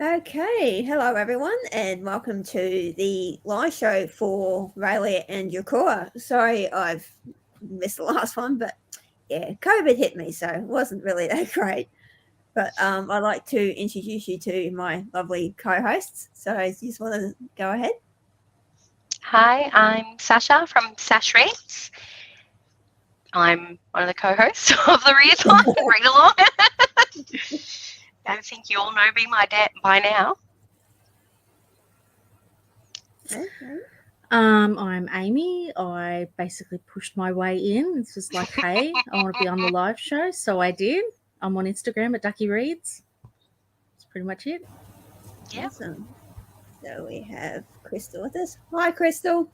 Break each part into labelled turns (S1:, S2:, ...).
S1: Okay, hello everyone, and welcome to the live show for Raelia and Draekora. Sorry I've missed the last one, but yeah, COVID hit me, so it wasn't really that great. But I'd like to introduce you to my lovely co-hosts. So you just want to go ahead?
S2: Hi, I'm Sasha from Sash Reads. I'm one of the co-hosts of the Read Along. I think you all know me by now.
S1: Okay.
S3: I'm Amy. I basically pushed my way in. It's just like, hey, I want to be on the live show, so I did. I'm on Instagram at Ducky Reads. That's pretty much it.
S2: Yeah.
S1: Awesome. So we have Crystal with us. Hi, Crystal.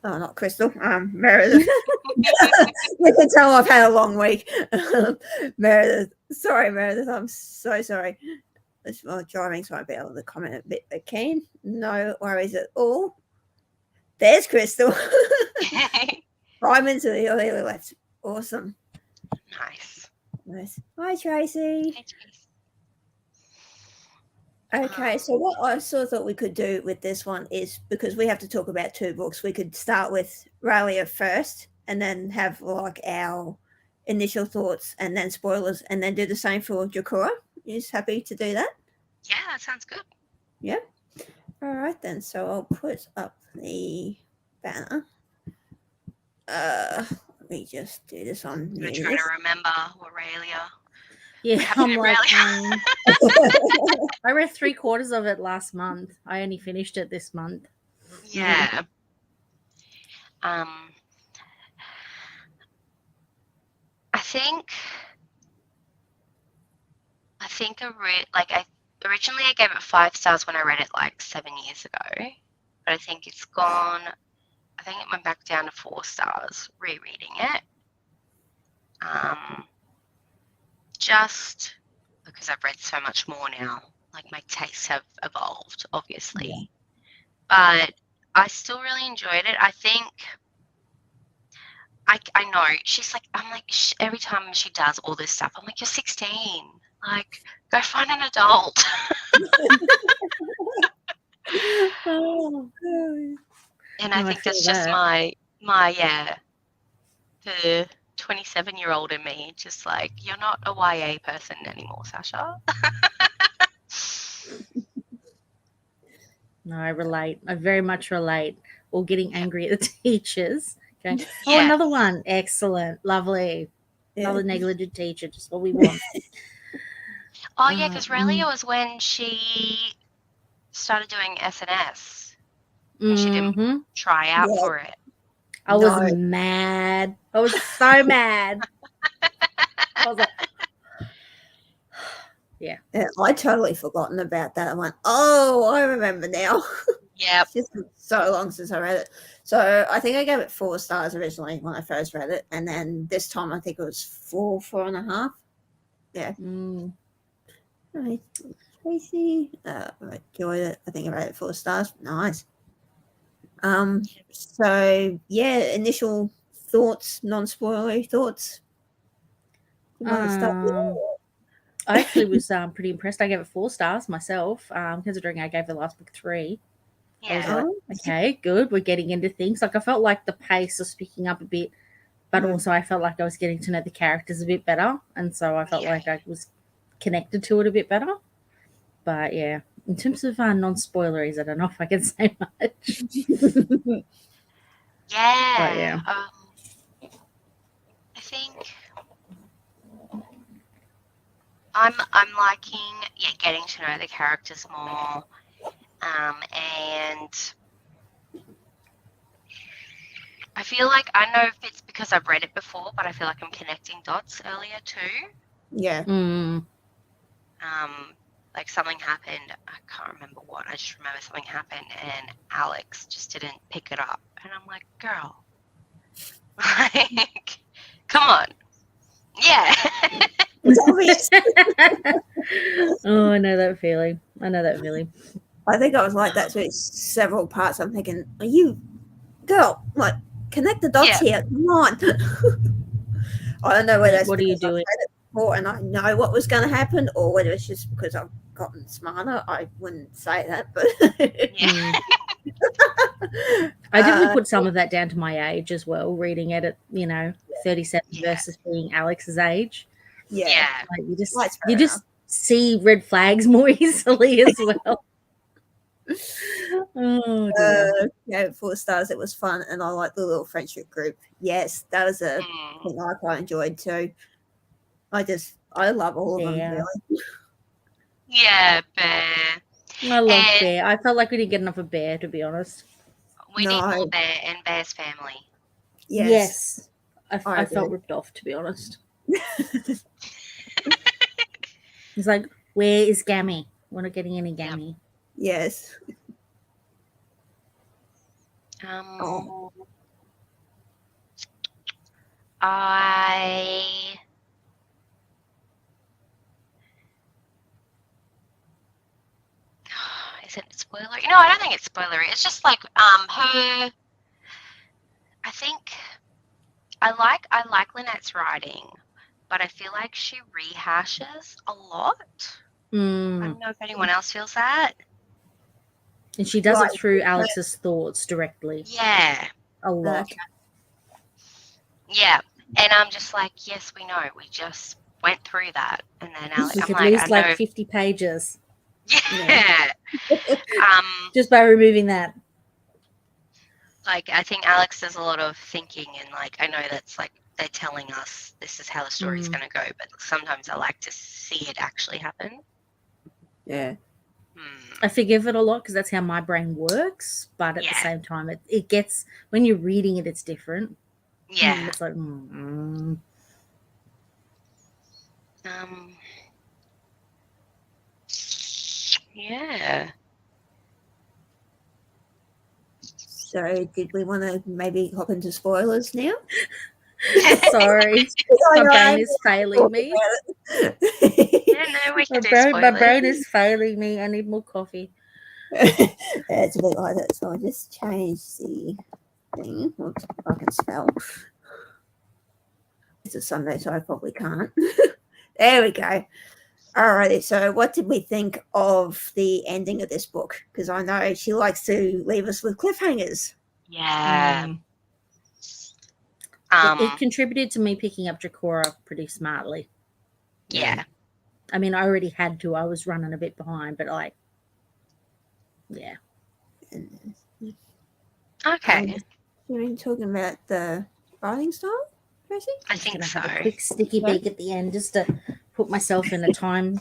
S1: Oh, not Crystal. Meredith. You can tell I've had a long week. Meredith. Sorry, Meredith. I'm so sorry. Well, driving, so I won't be able to comment a bit keen. No worries at all. There's Crystal. Right into the early left. Awesome.
S2: Nice.
S1: Hi, Tracy.
S2: Hey, Trace.
S1: Okay, so what I sort of thought we could do with this one is, because we have to talk about two books, we could start with Raelia first and then have like our initial thoughts and then spoilers, and then do the same for Draekora. You happy to do that?
S2: Yeah, that sounds good.
S1: Yep. All right then. So I'll put up the banner. Let me just do this on.
S2: I'm trying to remember what Raelia.
S3: Yeah, I'm like, I read 3/4 of it last month. I only finished it this month.
S2: Yeah. I think originally I gave it 5 stars when I read it like 7 years ago, but I think it went back down to 4 stars rereading it. Just because I've read so much more now, like my tastes have evolved, obviously. Yeah. But I still really enjoyed it. I think I know she's like, I'm like, every time she does all this stuff, I'm like, you're 16. Like, go find an adult. And I think that's just my the 27-year-old in me, just like, you're not a YA person anymore, Sasha.
S3: No, I relate. I very much relate. Or getting angry at the teachers. Okay. Oh, another one. Excellent. Lovely. Yeah. Another negligent teacher, just what we want.
S2: Oh, yeah, because Raelia was when she started doing SNS. And she didn't try out for it.
S3: I was mad. I was so mad. I was like, yeah.
S1: I'd totally forgotten about that. I went, oh, I remember now.
S2: Yeah.
S1: It's just been so long since I read it. So I think I gave it 4 stars originally when I first read it. And then this time I think it was 4.5. Yeah. Right. Tracy. I enjoyed it. I think I rated it 4 stars. Nice. So yeah, initial thoughts, non-spoilery thoughts.
S3: I actually was pretty impressed. I gave it 4 stars myself, considering I gave the last book 3.
S2: Yeah.
S3: I was like, okay, good. We're getting into things. Like, I felt like the pace was picking up a bit, but also I felt like I was getting to know the characters a bit better, and so I felt like I was connected to it a bit better. But yeah, in terms of non-spoileries, I don't know if I can say much.
S2: Yeah.
S3: But yeah.
S2: I think I'm liking getting to know the characters more, and I feel like, I know if it's because I've read it before, but I feel like I'm connecting dots earlier too.
S1: Yeah.
S2: Like something happened, I can't remember what, I just remember something happened and Alex just didn't pick it up. And I'm like, girl, like, come on. Yeah.
S3: Oh, I know that feeling. I
S1: think I was like that through several parts. I'm thinking, are you, girl, like, connect the dots here. Come on. I don't know whether it's
S3: what are you doing?
S1: and I know what was going to happen, or whether it's just because I've gotten smarter. I wouldn't say that, but
S2: Yeah.
S3: I think we put some of that down to my age as well, reading it at 37
S2: Yeah.
S3: versus being Alex's age.
S2: Yeah.
S3: Like you
S1: That's
S3: just
S1: fair
S3: see red flags more easily as well. Oh dear.
S1: Yeah, for stars, it was fun, and I like the little friendship group. Yes, that was a thing I quite enjoyed too. I love all of them,
S3: Yeah.
S1: really.
S2: Yeah, Bear.
S3: I love
S2: And
S3: Bear. I felt like we didn't get enough of Bear, to be honest.
S2: we need
S1: No.
S2: more Bear and Bear's family.
S1: Yes.
S3: I felt ripped off, to be honest. It's like, where is Gammy? We're not getting any Gammy.
S1: Yes.
S2: Is it spoilery? No, I don't think it's spoilery. It's just like her. I think I like Lynette's writing, but I feel like she rehashes a lot. I don't know if anyone else feels that.
S3: And she does it through Alex's thoughts directly.
S2: Yeah.
S3: A lot.
S1: Okay.
S3: Yeah.
S2: And I'm just like, yes, we know. We just went through that. And then Alex,
S3: You
S2: I'm
S3: could
S2: like,
S3: lose
S2: I
S3: like
S2: know.
S3: 50 pages.
S2: Yeah.
S3: Just by removing that.
S2: Like, I think Alex does a lot of thinking, and like, I know that's like they're telling us this is how the story's going to go, but sometimes I like to see it actually happen.
S1: Yeah.
S3: I forgive it a lot because that's how my brain works, but at the same time, it gets, when you're reading it, it's different.
S2: Yeah.
S3: It's like,
S2: yeah.
S1: So, did we want to maybe hop into spoilers now?
S3: Sorry, my brain is failing me. My brain is failing me. I need more coffee.
S1: It's a bit like that, so I just changed the thing. Oops, I can spell. It's a Sunday, so I probably can't. There we go. Alrighty, so what did we think of the ending of this book? Because I know she likes to leave us with cliffhangers.
S2: Yeah.
S3: It contributed to me picking up Draekora pretty smartly.
S2: Yeah.
S3: I mean, I already had to. I was running a bit behind, but yeah.
S2: Okay.
S1: You're talking about the writing style, Tracy?
S2: I think so.
S3: Have a quick sticky beak at the end just to put myself in a time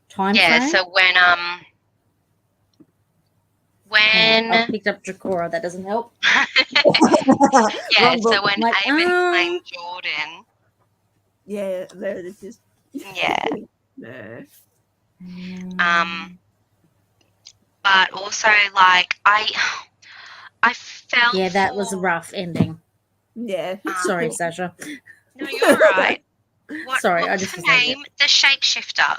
S3: frame.
S2: So when
S3: I picked up Draekora, that doesn't help.
S2: Yeah, so when
S3: like,
S2: Avon playing Jordan.
S1: Yeah, it's just
S2: yeah.
S1: No.
S2: But also like I felt
S3: that was a rough ending.
S1: Yeah.
S3: Sorry, Sasha.
S2: No, you're right.
S3: Sorry, I
S2: what's
S3: just
S2: her name? The shapeshifter.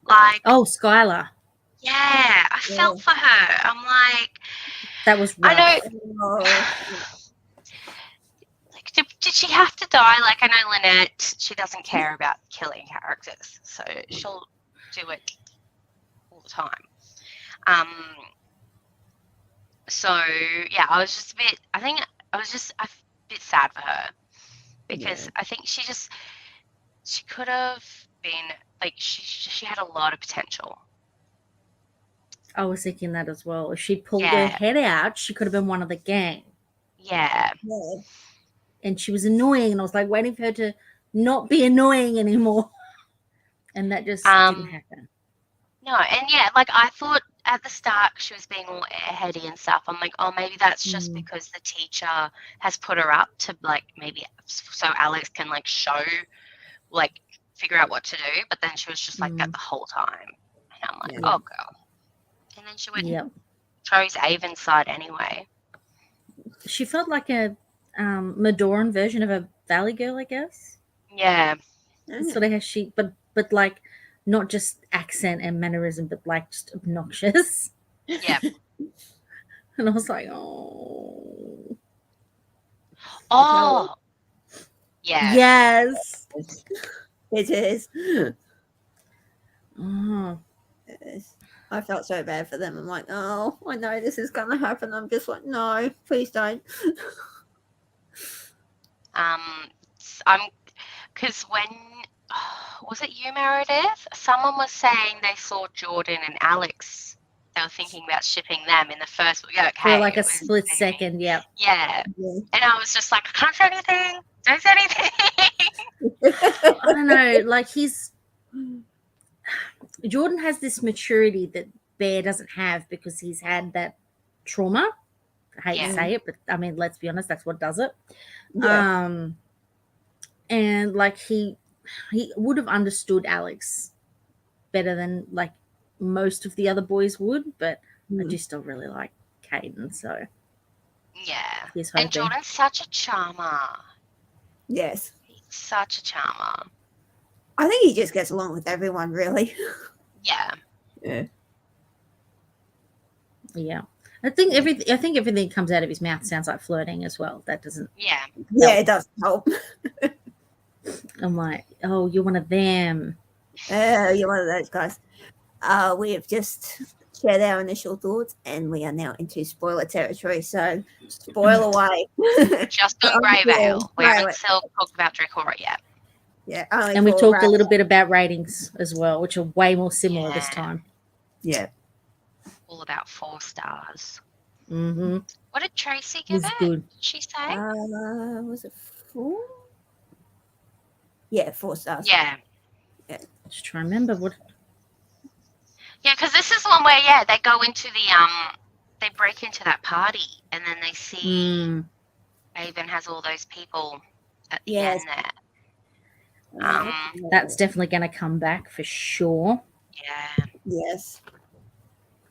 S2: Like
S3: Skylar.
S2: Yeah, I felt for her. I'm like,
S3: that was rough.
S2: I know. Like, did she have to die? Like, I know Lynette, she doesn't care about killing characters, so she'll do it all the time. So yeah, I was just a bit. I think I was just a bit sad for her because I think she could have been like she had a lot of potential.
S3: I was thinking that as well. If she'd pulled her head out, she could have been one of the gang.
S2: Yeah.
S3: And she was annoying, and I was like waiting for her to not be annoying anymore. And that just didn't happen.
S2: No, and like I thought at the start she was being all airheady and stuff. I'm like, oh, maybe that's just because the teacher has put her up to like maybe so Alex can like show, like figure out what to do. But then she was just like that the whole time, and I'm like, oh girl. And then she went and chose Avon's side anyway.
S3: She felt like a Medoran version of a Valley Girl, I guess.
S2: Yeah.
S3: Sort of how but like not just accent and mannerism, but like just obnoxious.
S2: Yeah.
S3: And I was like, oh.
S2: Oh. Yeah.
S3: Yes.
S1: It is.
S3: Oh.
S1: Yes. I felt so bad for them. I'm like, oh, I know this is going to happen. I'm just like, no, please don't.
S2: I'm because when was it you, Meredith? Someone was saying they saw Jordan and Alex. They were thinking about shipping them in the first. Yeah, okay,
S3: For like a
S2: it was
S3: split
S2: maybe-
S3: second, yeah.
S2: Yeah,
S1: Yeah.
S2: and I was just like, I can't say anything. Don't say anything.
S3: I don't know, like Jordan has this maturity that Bear doesn't have because he's had that trauma. I hate to
S2: Yeah.
S3: say it, but I mean, let's be honest, that's what does it.
S1: Yeah.
S3: And like he would have understood Alex better than like most of the other boys would, but I do still really like Caden, so
S2: Yeah,
S3: he's
S2: and
S3: hoping.
S2: Jordan's such a charmer.
S1: Yes.
S2: He's such a charmer.
S1: I think he just gets along with everyone, really.
S2: Yeah.
S1: Yeah.
S3: Yeah. I think everything that comes out of his mouth sounds like flirting as well. That doesn't.
S2: Yeah.
S1: Yeah, it does help.
S3: I'm like, oh, you're one of them.
S1: You're one of those guys. We have just shared our initial thoughts, and we are now into spoiler territory. So, spoil away.
S2: Just on Grey Veil. We haven't still talked about Draekora yet.
S1: Yeah,
S3: and we talked a little bit about ratings as well, which are way more similar this
S2: Yeah.
S3: time.
S1: Yeah.
S2: All about 4 stars.
S3: Mm-hmm.
S2: What did Tracy give
S3: It's
S2: it?
S3: good.
S2: Did she say?
S1: Was it 4? Yeah, 4 stars.
S2: Yeah.
S3: Just trying to remember what.
S2: Yeah, because this is one where, yeah, they go into the, they break into that party and then they see Avon has all those people at the end there.
S3: That's definitely going to come back for sure.
S2: Yeah.
S1: Yes.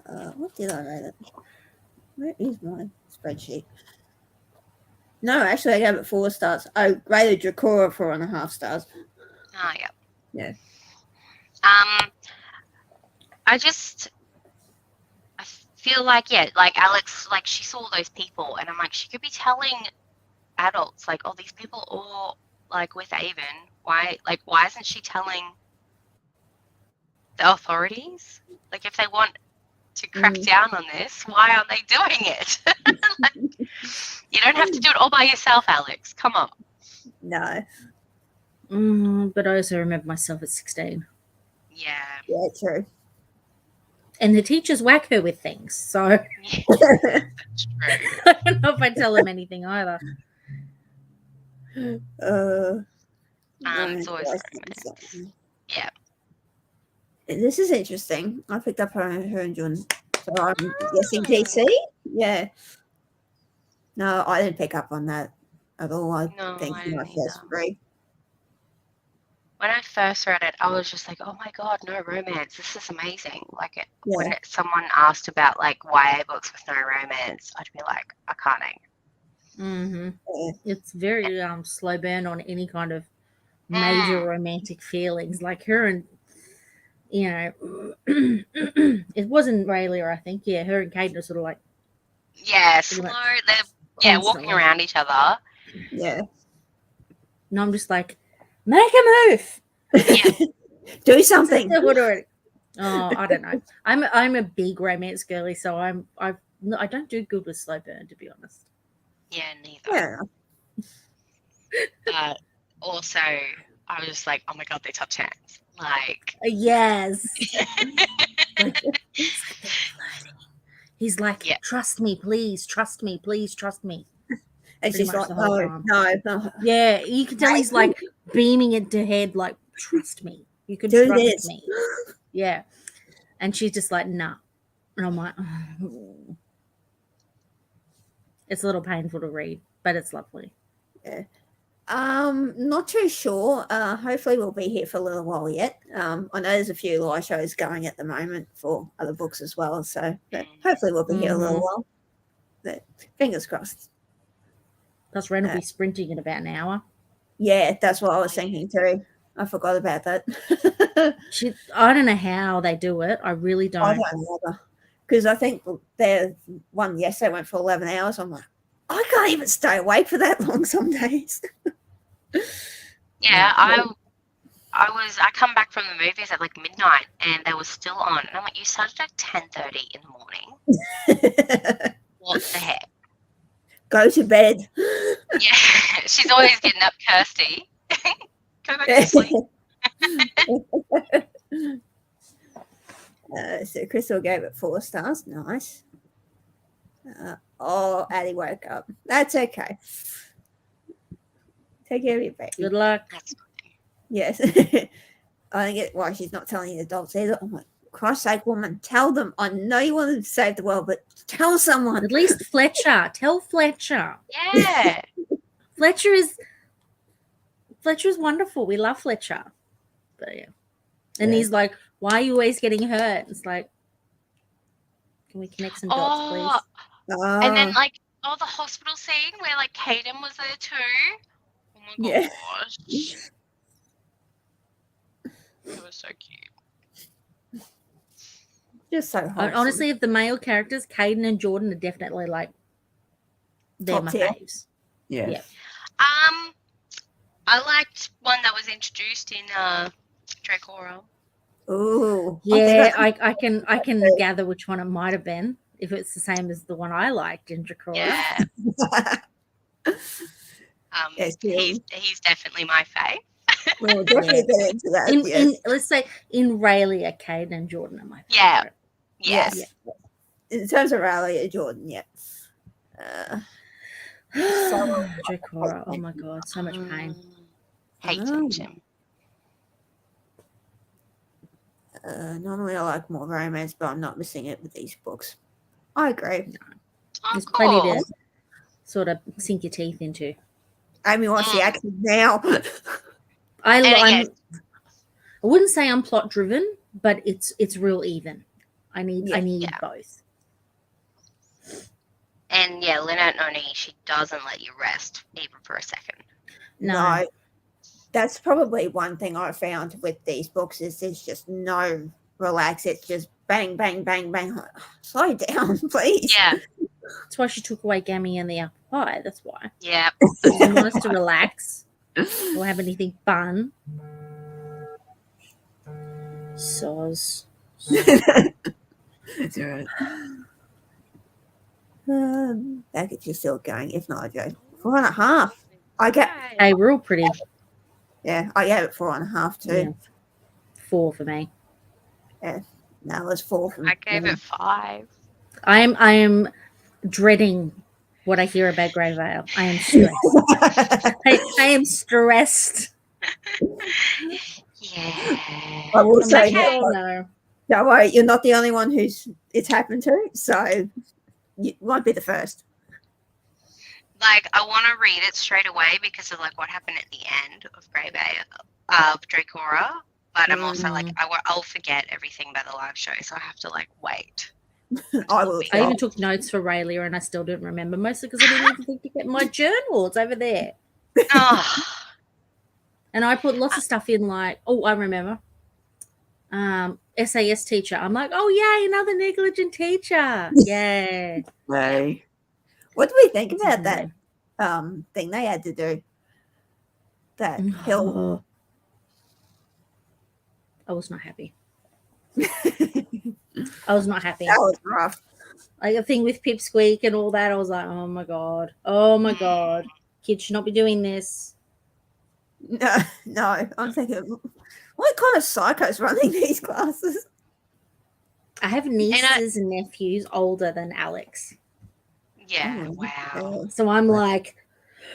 S1: What did I rate it? Where is my spreadsheet? No, actually, I gave it 4 stars. I rated Draekora 4.5 stars.
S2: Oh, yeah.
S1: Yeah.
S2: I feel like, yeah, like Alex, like she saw those people and I'm like, she could be telling adults, like, oh, these people all like with Avon. Why isn't she telling the authorities? Like, if they want to crack down on this, why aren't they doing it? Like, you don't have to do it all by yourself, Alex. Come on.
S1: No.
S3: But I also remember myself at 16.
S2: Yeah.
S1: Yeah, true.
S3: And the teachers whack her with things, so
S2: That's true.
S3: I don't know if I tell them anything either.
S2: It's always romance. Yeah.
S1: This is interesting. I picked up her and John. So I'm guessing DC? Yeah. No, I didn't pick up on that at all. I think
S2: I
S1: my
S2: didn't
S1: first
S2: either.
S1: 3.
S2: When I first read it, I was just like, oh my God, no romance. This is amazing. Like, when someone asked about, like, YA books with no romance, I'd be like, I can't hang.
S3: Yeah. It's very slow burn on any kind of major romantic feelings. Like her and, you know, it wasn't Raelia, I think. Yeah, her and Caden are sort of like.
S2: Yeah, slow. They're walking around each other.
S1: Yeah.
S3: And I'm just like, make a move.
S2: Yeah.
S1: Do something.
S3: Oh, I don't know. I'm a big romance girly, so I don't do good with slow burn, to be honest.
S2: Yeah, neither.
S1: Yeah.
S2: Also, I was just like, oh my God, they touch hands. Like.
S3: Yes. He's like, trust me, please, trust me, please, trust me.
S1: And she's like, no.
S3: Yeah, you can tell he's like beaming into head, like, trust me. You can
S1: do
S3: trust
S1: this.
S3: me. Yeah. And she's just like, nah. And I'm like, oh. It's a little painful to read, but it's lovely.
S1: Yeah. Not too sure. Hopefully we'll be here for a little while yet. I know there's a few live shows going at the moment for other books as well, so but hopefully we'll be here a little while. But fingers crossed.
S3: Plus, Ren will be sprinting in about an hour.
S1: Yeah, that's what I was thinking too. I forgot about that.
S3: I don't know how they do it. I really don't.
S1: I don't either. Because I think their one yesterday went for 11 hours. I'm like, I can't even stay awake for that long some days.
S2: Yeah, I come back from the movies at like midnight and they were still on. And I'm like, you started at 10:30 in the morning. What the heck?
S1: Go to bed.
S2: Yeah, she's always getting up, Kirsty. Go back to sleep.
S1: So Crystal gave it 4 stars. Nice. Addie woke up. That's okay. Take care of your baby.
S3: Good luck.
S2: That's
S1: Yes. I don't get why she's not telling the adults either. I'm like, Christ's sake, woman, tell them. I know you want to save the world, but tell someone.
S3: At least Fletcher. Tell Fletcher.
S2: Yeah.
S3: Fletcher's wonderful. We love Fletcher. But yeah. And he's like, why are you always getting hurt? It's like, can we connect some dots, please?
S2: And then like the hospital scene where like Caden was there too. Oh my gosh. It was so cute.
S1: Just so wholesome.
S3: Honestly, if the male characters, Caden and Jordan, are definitely like they're my faves.
S1: Yeah.
S2: I liked one that was introduced in Draekora.
S1: Ooh.
S3: Yeah, I can gather which one it might have been if it's the same as the one I liked in Draekora.
S2: Yeah. He's definitely my fave.
S1: We'll definitely get into that.
S3: In let's say in Raelia, Caden and Jordan are my favorite.
S2: Yeah. Yes.
S1: Yeah. In terms of Raelia, Jordan, yeah.
S3: Draekora, oh my god, so much pain.
S2: Hate him.
S1: Normally I like more romance, but I'm not missing it with these books. I agree.
S3: There's plenty to sort of sink your teeth into.
S1: Amy wants the action now.
S3: I wouldn't say I'm plot driven, but it's real even. I need both.
S2: And yeah, Lynette Noni, she doesn't let you rest even for a second.
S1: No. That's probably one thing I found with these books is there's just no relax. It's just bang, bang, bang, bang. Slow down, please.
S2: Yeah.
S3: That's why she took away Gammy and the apple pie. That's why.
S2: Yeah.
S3: She didn't want us to relax or have anything fun. Soz.
S1: That's right. Package is still going. If not, I go 4.5.
S3: Hey, we're all pretty.
S1: Yeah, I gave it 4.5 too.
S3: Yeah. 4 for me.
S1: Yeah, no, it was 4 for me.
S2: I gave it 5.
S3: I am dreading what I hear about Grey Vale. I am stressed. I am stressed.
S2: Yeah.
S1: I will say,
S3: no.
S1: Don't worry, you're not the only one it's happened to, so you won't be the first.
S2: Like, I want to read it straight away because of like what happened at the end of Draekora, but I'm also like I'll forget everything by the live show, so I have to like wait.
S1: I
S3: even took notes for Raelia and I still don't remember, mostly because I didn't even think to get my journal. It's over there.
S2: Oh.
S3: And I put lots of stuff in, like, I remember. SAS teacher. I'm like, oh yay, another negligent teacher. Yay.
S1: Right. What do we think about that thing they had to do? That hill.
S3: I was not happy. I was not happy.
S1: That was rough.
S3: Like a thing with Pipsqueak and all that. I was like, oh my god. Oh my god. Kids should not be doing this.
S1: No. I'm thinking, what kind of psychos running these classes?
S3: I have nieces and nephews older than Alex.
S2: Yeah, wow.
S3: So I'm like,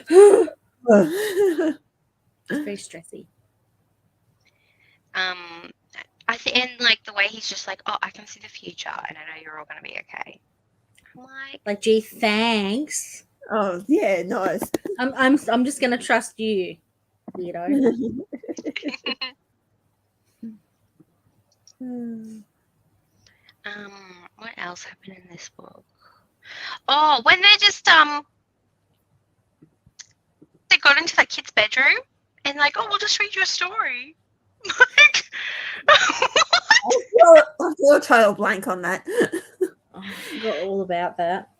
S3: it's very stressy.
S2: I think, and like the way he's just like, oh, I can see the future, and I know you're all gonna be okay. I'm like,
S3: gee, thanks.
S1: Oh yeah, nice.
S3: I'm just gonna trust you, weirdo.
S2: What else happened in this book? Oh, when they just they got into that kid's bedroom and like, oh, we'll just read you a story. Like,
S1: I feel a total blank on that.
S3: I forgot all about that.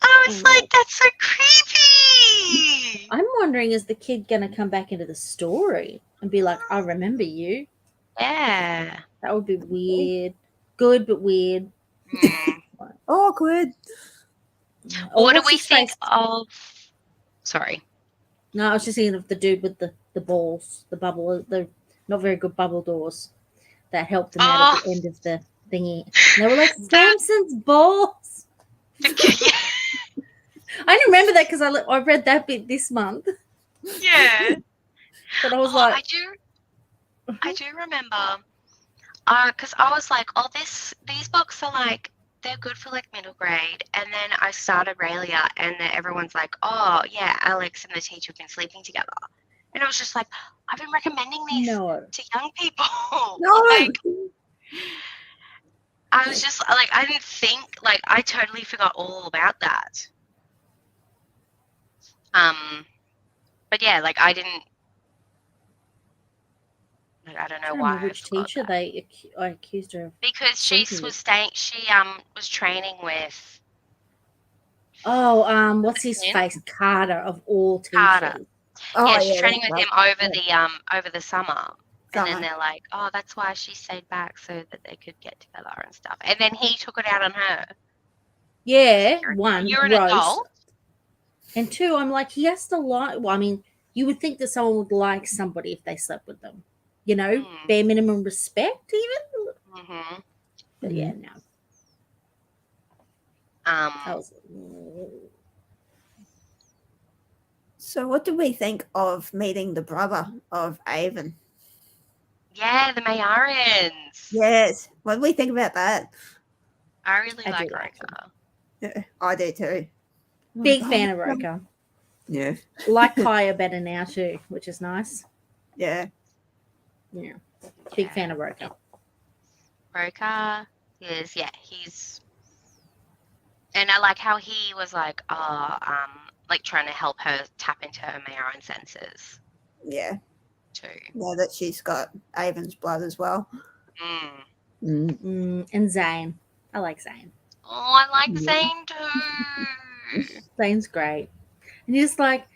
S2: I was like, that's so creepy.
S3: I'm wondering, is the kid gonna come back into the story? and be like, I remember you.
S2: Yeah.
S3: That would be weird. Good, but weird.
S1: Awkward.
S3: Or
S2: What do
S3: what's
S2: we
S3: his
S2: think
S3: face?
S2: of? Sorry.
S3: No, I was just thinking of the dude with the balls, the bubble, the not very good bubble doors that helped them out
S2: Oh,
S3: at the end of the thingy. And they were like, Samson's balls.
S2: yeah.
S3: I didn't remember that because I read that bit this month.
S2: Yeah.
S3: But I was
S2: I
S3: like,
S2: do remember. Because I was like, oh, these books are like, they're good for like middle grade. And then I started Raelia, and then everyone's like, oh yeah, Alex and the teacher have been sleeping together. And I was just like, I've been recommending these
S3: no.
S2: to young people.
S1: No.
S2: Like, I was just like, I didn't think, like, I totally forgot all about that. But yeah, like I didn't. Like, I don't know
S3: I don't
S2: why.
S3: remember which
S2: I forgot
S3: teacher
S2: that.
S3: I accused her of.
S2: Because she
S3: sleeping
S2: was
S3: with.
S2: staying. She was training with
S3: Oh, what's his
S2: Flynn?
S3: face? Carter of all
S2: Carter.
S3: teachers.
S1: Oh,
S2: Yeah, she's
S1: yeah,
S2: training
S1: that's
S2: with
S1: right.
S2: him over the summer. And then
S1: Summer.
S2: they're like, oh, that's why she stayed back so that they could get together and stuff. And then he took it out on her.
S3: Yeah, one,
S2: You're an
S3: gross.
S2: adult.
S3: And two, I'm like, he has to like. Well, I mean, you would think that someone would like somebody if they slept with them. You know, bare minimum respect, even.
S2: Mm-hmm.
S3: But yeah, no. That was.
S1: So, what did we think of meeting the brother of Avon?
S2: Yeah, the Mayarans.
S1: Yes. What did we think about that?
S2: I really
S3: I
S2: like
S3: do like
S2: Roka.
S1: Yeah, I do too.
S3: Big fan of Roka.
S1: Yeah.
S3: Like Kaya better now too, which is nice.
S1: Yeah.
S3: Yeah. Big fan of Roka.
S2: Roka is, yeah, he's, and I like how he was like, like trying to help her tap into her Mayaran senses
S1: Yeah.
S2: too.
S1: Now that she's got Avon's blood as well.
S3: And Zane. I like Zane.
S2: Oh, I like Zane too.
S3: Zane's great. And you're just like,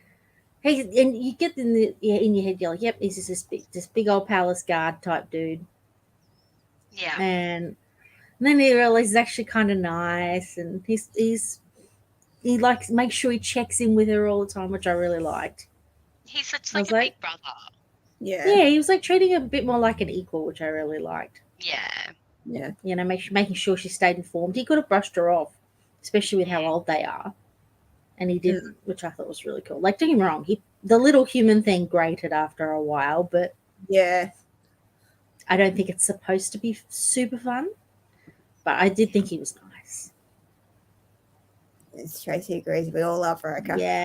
S3: hey, and you get in your head, you're like, yep, he's just this big old palace guard type dude.
S2: Yeah.
S3: And then he realizes he's actually kind of nice, and he likes makes sure he checks in with her all the time, which I really liked.
S2: He's such like a big brother.
S1: Yeah.
S3: He was like treating her a bit more like an equal, which I really liked.
S2: Yeah.
S1: Yeah.
S3: You know, making sure she stayed informed. He could have brushed her off, especially with how old they are, and he didn't, which I thought was really cool. Like, don't get me wrong, the little human thing grated after a while, but
S1: yeah,
S3: I don't think it's supposed to be super fun. But I did think he was nice.
S1: Yes, Tracy agrees. We all love Roka.
S3: Yeah.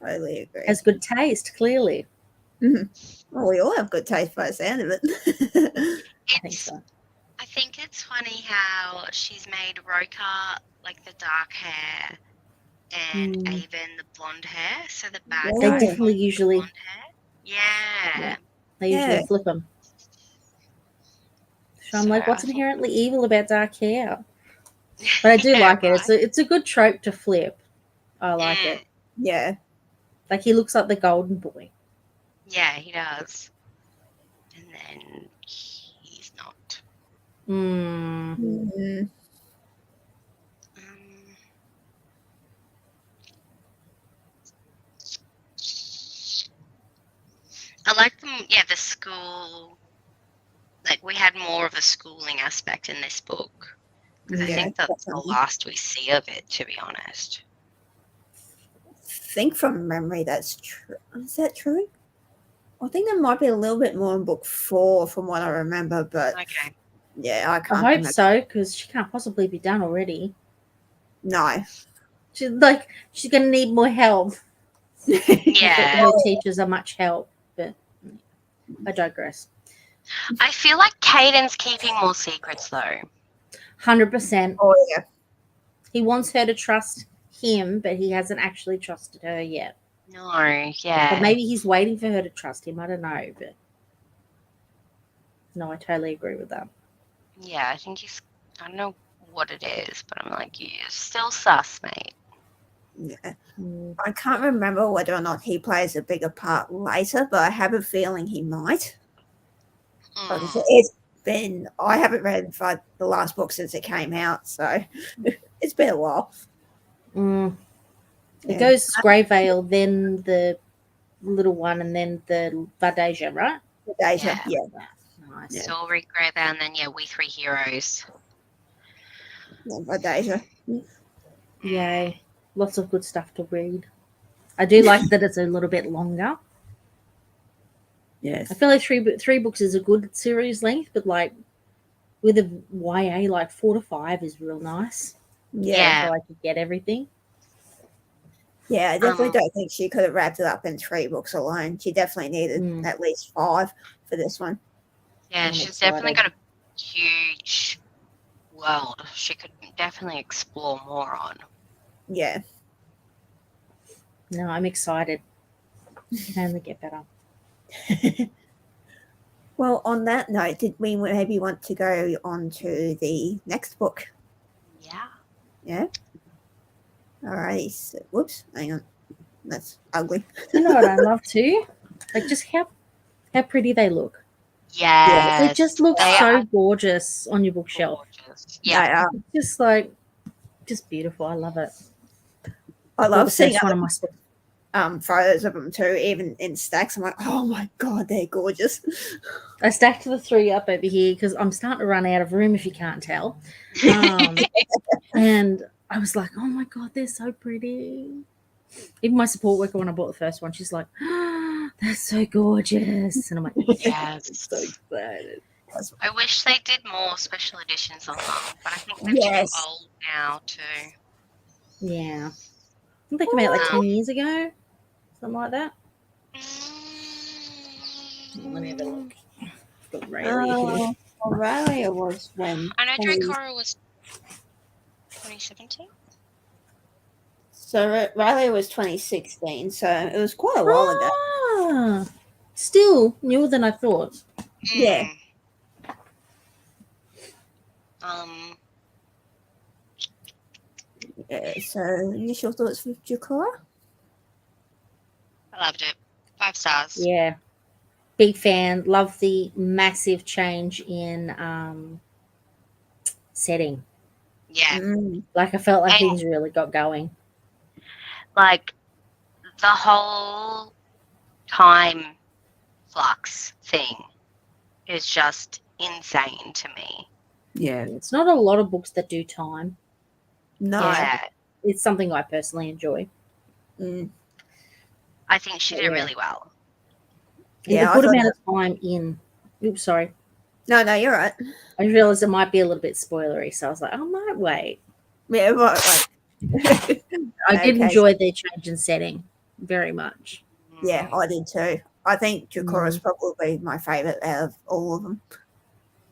S1: Totally agree.
S3: Has good taste, clearly.
S1: Well, we all have good taste by the sound of it.
S3: I think so.
S2: I think it's funny how she's made Roka like the dark hair and Avon the blonde hair. So the bad
S3: They
S2: guys
S3: definitely
S2: want
S3: usually.
S2: blonde hair. Yeah.
S3: They usually flip them. So I'm like, what's inherently evil about dark hair? But I do like it. It's a good trope to flip. I like it.
S1: Yeah.
S3: Like, he looks like the golden boy.
S2: Yeah, he does. And then he's not. I like them. Yeah, the school. Like, we had more of a schooling aspect in this book. Because I think that's the last we see of it, to be honest.
S1: I think from memory that's true. Is that true? I think there might be a little bit more in book 4 from what I remember, but yeah, I can't.
S3: I hope so, because she can't possibly be done already.
S1: No.
S3: She's going to need more help.
S2: Yeah.
S3: Her teachers are much help, but I digress.
S2: I feel like Caden's keeping more secrets, though.
S3: 100%.
S1: Oh, yeah.
S3: He wants her to trust him, but he hasn't actually trusted her yet.
S2: No, yeah.
S3: But maybe he's waiting for her to trust him. I don't know, but no, I totally agree with that.
S2: Yeah, I think I don't know what it is, but I'm like, you're still sus, mate.
S1: Yeah.
S3: Mm.
S1: I can't remember whether or not he plays a bigger part later, but I have a feeling he might. Like I said, it's been, I haven't read the last book since it came out, so it's been a while.
S3: Mm. It
S1: Yeah.
S3: goes Grey Vale, then the little one, and then the Vardasia, right?
S1: Deja, yeah.
S3: Nice.
S1: Yeah.
S2: Silvery Grey Vale, and then We Three Heroes.
S1: Yeah, Deja.
S3: Yay. Lots of good stuff to read. I do like that it's a little bit longer.
S1: Yes.
S3: I feel like three books is a good series length, but like with a YA, like 4 to 5 is real nice.
S1: Yeah.
S3: So I could get everything.
S1: Yeah, I definitely don't think she could have wrapped it up in 3 books alone. She definitely needed at least 5 for this one.
S2: Yeah,
S3: I'm
S2: she's definitely
S3: excited.
S2: got a huge world. She could definitely explore more on.
S1: Yeah.
S3: No, I'm excited. It can only get better.
S1: Well, on that note, did we maybe want to go on to the next book?
S2: Yeah.
S1: Yeah. All right. So, whoops. Hang on. That's ugly.
S3: You know what I love too? Like just how pretty they look.
S2: Yes.
S3: They just look
S2: they
S3: so
S2: are
S3: gorgeous on your bookshelf.
S2: gorgeous. Yeah.
S3: Just like, just beautiful. I love it.
S1: I love seeing
S3: one of my
S1: photos of them too, even in stacks. I'm like, oh my god, they're gorgeous.
S3: I stacked the 3 up over here because I'm starting to run out of room, if you can't tell. And I was like, oh my god, they're so pretty. Even my support worker, when I bought the first one, she's like, oh, that's so gorgeous. And I'm like,
S2: Yes.
S1: So excited.
S2: I wish they did more special editions on them, but I think they're too old now too.
S3: yeah. I think they came out like 10 years ago, something like that. Let me have a look. Got Raelia here.
S1: Raelia was when?
S2: I know Draekora was 2017.
S1: So Raelia was 2016, so it was quite a while ago.
S3: Ah, still newer than I thought.
S1: Yeah. Yeah, so initial thoughts with Draekora?
S2: I loved it. 5 stars.
S3: Yeah. Big fan. Love the massive change in setting.
S2: Yeah.
S3: Like I felt like things really got going.
S2: Like the whole time flux thing is just insane to me.
S1: Yeah.
S3: It's not a lot of books that do time.
S1: No.
S2: Yeah.
S3: It's something I personally enjoy.
S2: I think she did really well.
S3: Yeah, a good amount of time in. Oops, sorry.
S1: No, you're right.
S3: I realised it might be a little bit spoilery, so I was like, I might wait.
S1: Yeah, right.
S3: I did enjoy their change in setting very much.
S1: Yeah, I did too. I think Draekora is probably my favourite out of all of them.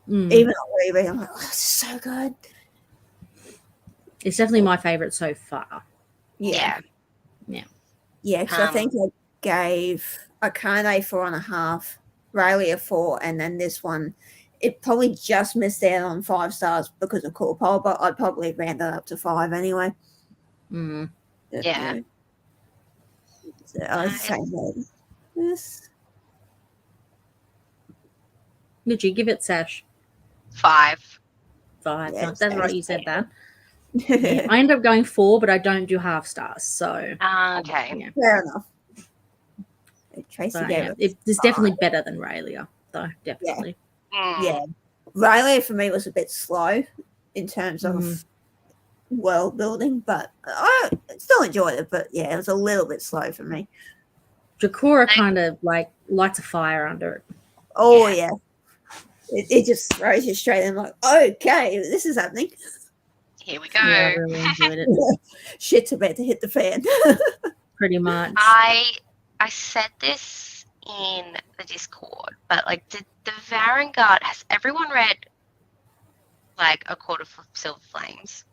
S1: Even on reread, I'm like, oh, this is so good.
S3: It's definitely my favourite so far.
S1: Yeah.
S3: Yeah.
S1: Yeah, because I think I gave Akane 4.5, Raelia 4, and then this one, it probably just missed out on 5 stars because of Corpol, but I'd probably round that up to 5 anyway.
S2: Yeah.
S1: So I was saying that. Yes.
S3: Did you give it, Sash?
S2: 5.
S3: 5.
S1: Yeah,
S3: That's right, you said that.
S1: Yeah.
S3: I end up going 4, but I don't do half stars. So
S2: okay.
S3: Yeah.
S1: Fair enough. Tracy gave it.
S3: It's definitely better than Raelia, though. Definitely.
S1: Yeah. Raelia for me was a bit slow in terms of world building, but I still enjoyed it. But yeah, it was a little bit slow for me.
S3: Draekora kind of like lights a fire under it.
S1: Oh yeah. It just throws you straight in like, okay, this is happening.
S2: Here we go.
S3: Yeah, I really enjoyed it.
S1: Shit's about to hit the fan.
S3: Pretty much.
S2: I said this in the Discord, but like the Varangard, has everyone read like A Court of Silver Flames?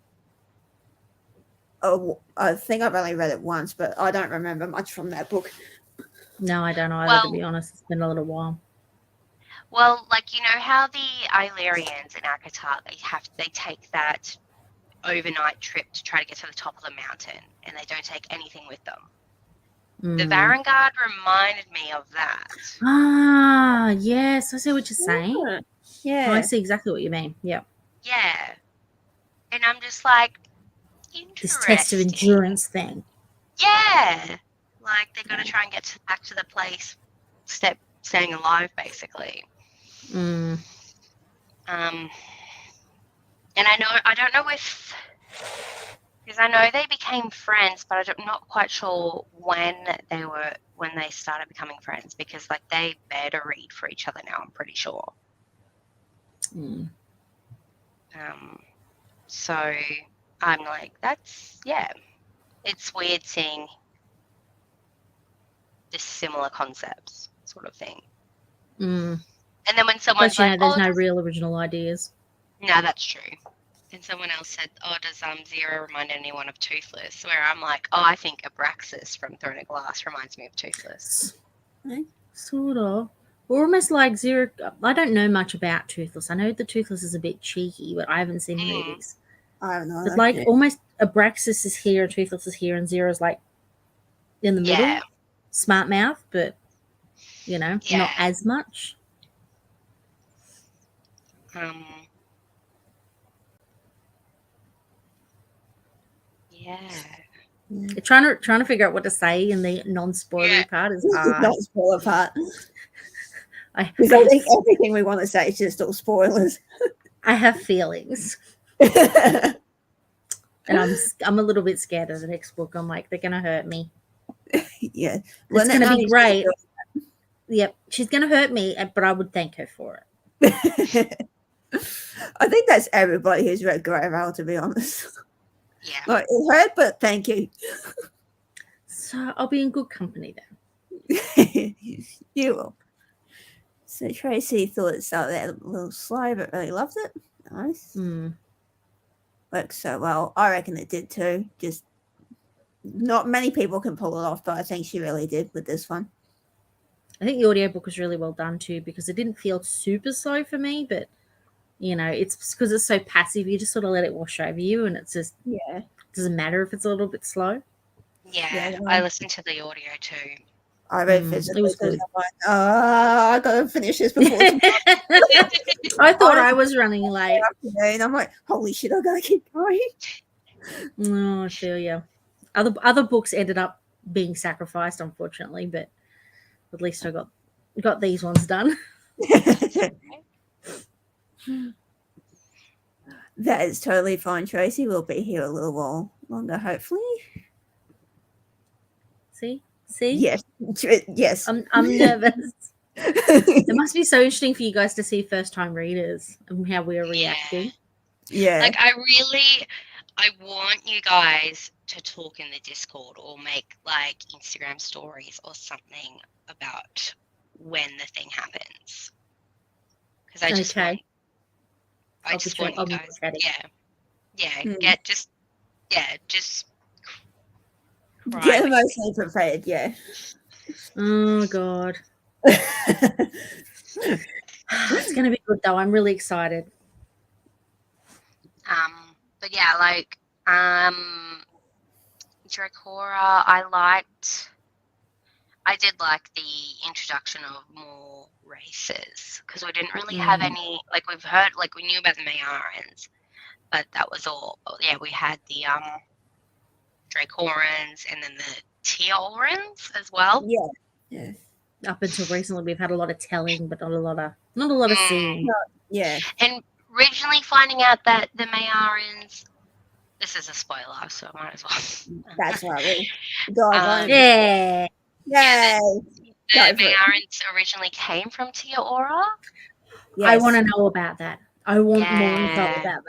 S1: Oh, I think I've only read it once, but I don't remember much from that book.
S3: No, I don't either, to be honest. It's been a little while.
S2: Well, like, you know how the Illyrians in Akatar, they take that overnight trip to try to get to the top of the mountain, and they don't take anything with them. The
S3: Mm.
S2: Varangard reminded me of that.
S3: Ah, yes, I see what you're saying.
S1: Yeah.
S3: Oh, I see exactly what you mean. Yeah.
S2: Yeah. And I'm just like, interesting.
S3: This test of endurance thing.
S2: Yeah. Like, they're going to try and get back to the place, staying alive, basically.
S3: Mm.
S2: And I don't know if, because I know they became friends, but I'm not quite sure when they started becoming friends, because like they better read for each other now, I'm pretty sure.
S3: Mm.
S2: So I'm like, it's weird seeing this similar concepts sort of thing.
S3: Mm.
S2: And then when someone's
S3: But,
S2: like,
S3: there's no real original ideas.
S2: No, that's true. And someone else said, oh, does Zero remind anyone of Toothless? Where I'm like, oh, I think Abraxas from Throne of Glass reminds me of Toothless.
S3: Sort of. Or almost like Zero. I don't know much about Toothless. I know the Toothless is a bit cheeky, but I haven't seen the movies.
S1: I don't know.
S3: But like almost Abraxas is here, Toothless is here, and Zero's like in the middle. Smart mouth, but not as much. Trying to figure out what to say in the non-spoilery part is hard.
S1: Non-spoiler part. Because I think everything we want to say is just all spoilers.
S3: I have feelings. And I'm a little bit scared of the next book. I'm like, they're going to hurt me.
S1: Yeah.
S3: It's going to be great. Yep. She's going to hurt me, but I would thank her for
S1: it. I think that's everybody who's read Grey Veil, to be honest.
S2: Yeah.
S1: Like, it hurt, but thank you.
S3: So I'll be in good company then.
S1: You will. So Tracy thought it started out a little slow, but really loved it. Nice. Worked so well. I reckon it did too. Just not many people can pull it off, but I think she really did with this one.
S3: I think the audiobook was really well done too, because it didn't feel super slow for me, but it's because it's so passive, you just sort of let it wash over you, and it's just it doesn't matter if it's a little bit slow.
S2: Yeah, I listened to the audio too.
S1: I read physically. It was good. I'm like, I gotta finish this before
S3: I thought I was running late.
S1: And I'm like, holy shit, I gotta keep going.
S3: Oh, I feel you. Other books ended up being sacrificed, unfortunately, but at least I got these ones done.
S1: That is totally fine, Tracy. We'll be here a little while longer, hopefully.
S3: See?
S1: Yes.
S3: I'm nervous. It must be so interesting for you guys to see first-time readers and how we're reacting.
S1: Yeah.
S2: Like, I want you guys to talk in the Discord or make, like, Instagram stories or something about when the thing happens. Because I just want you guys. Just
S1: get emotionally prepared. Yeah.
S3: Oh God. It's gonna be good though. I'm really excited.
S2: But yeah, like Draekora, I did like the introduction of more races, because we didn't really have any, like we've heard, like we knew about the Meyorans, but that was all. Yeah, we had the Draekorans and then the Teorans as well.
S1: Yeah.
S3: Up until recently, we've had a lot of telling, but not a lot of seeing.
S1: Yeah.
S2: And originally finding out that the Meyorans, this is a spoiler, so I might as well.
S1: That's right. God,
S3: yeah.
S2: The Meyorans originally came from Teora.
S3: Yes. I want to know about that. I want more info about that.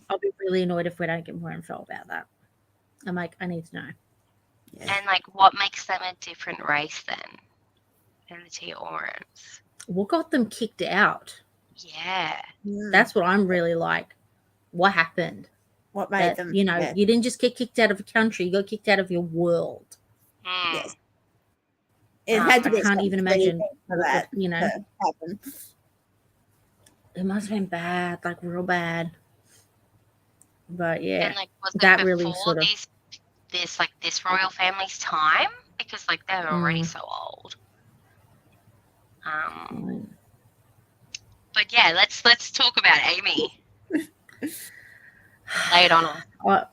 S3: I'll be really annoyed if we don't get more info about that. I'm like, I need to know.
S2: Yeah. And like, what makes them a different race then than the Teorans?
S3: What got them kicked out?
S2: Yeah.
S3: That's what I'm really like. What happened?
S1: What made them?
S3: You didn't just get kicked out of a country. You got kicked out of your world.
S1: Yes. It had to be.
S3: I can't even imagine
S1: that.
S3: Happen. It must have been bad, like real bad. But yeah,
S2: And like, was it
S3: that really
S2: before
S3: sort of.
S2: this royal family's time? Because like they're already so old. But yeah, let's talk about Amy. Lay it on her.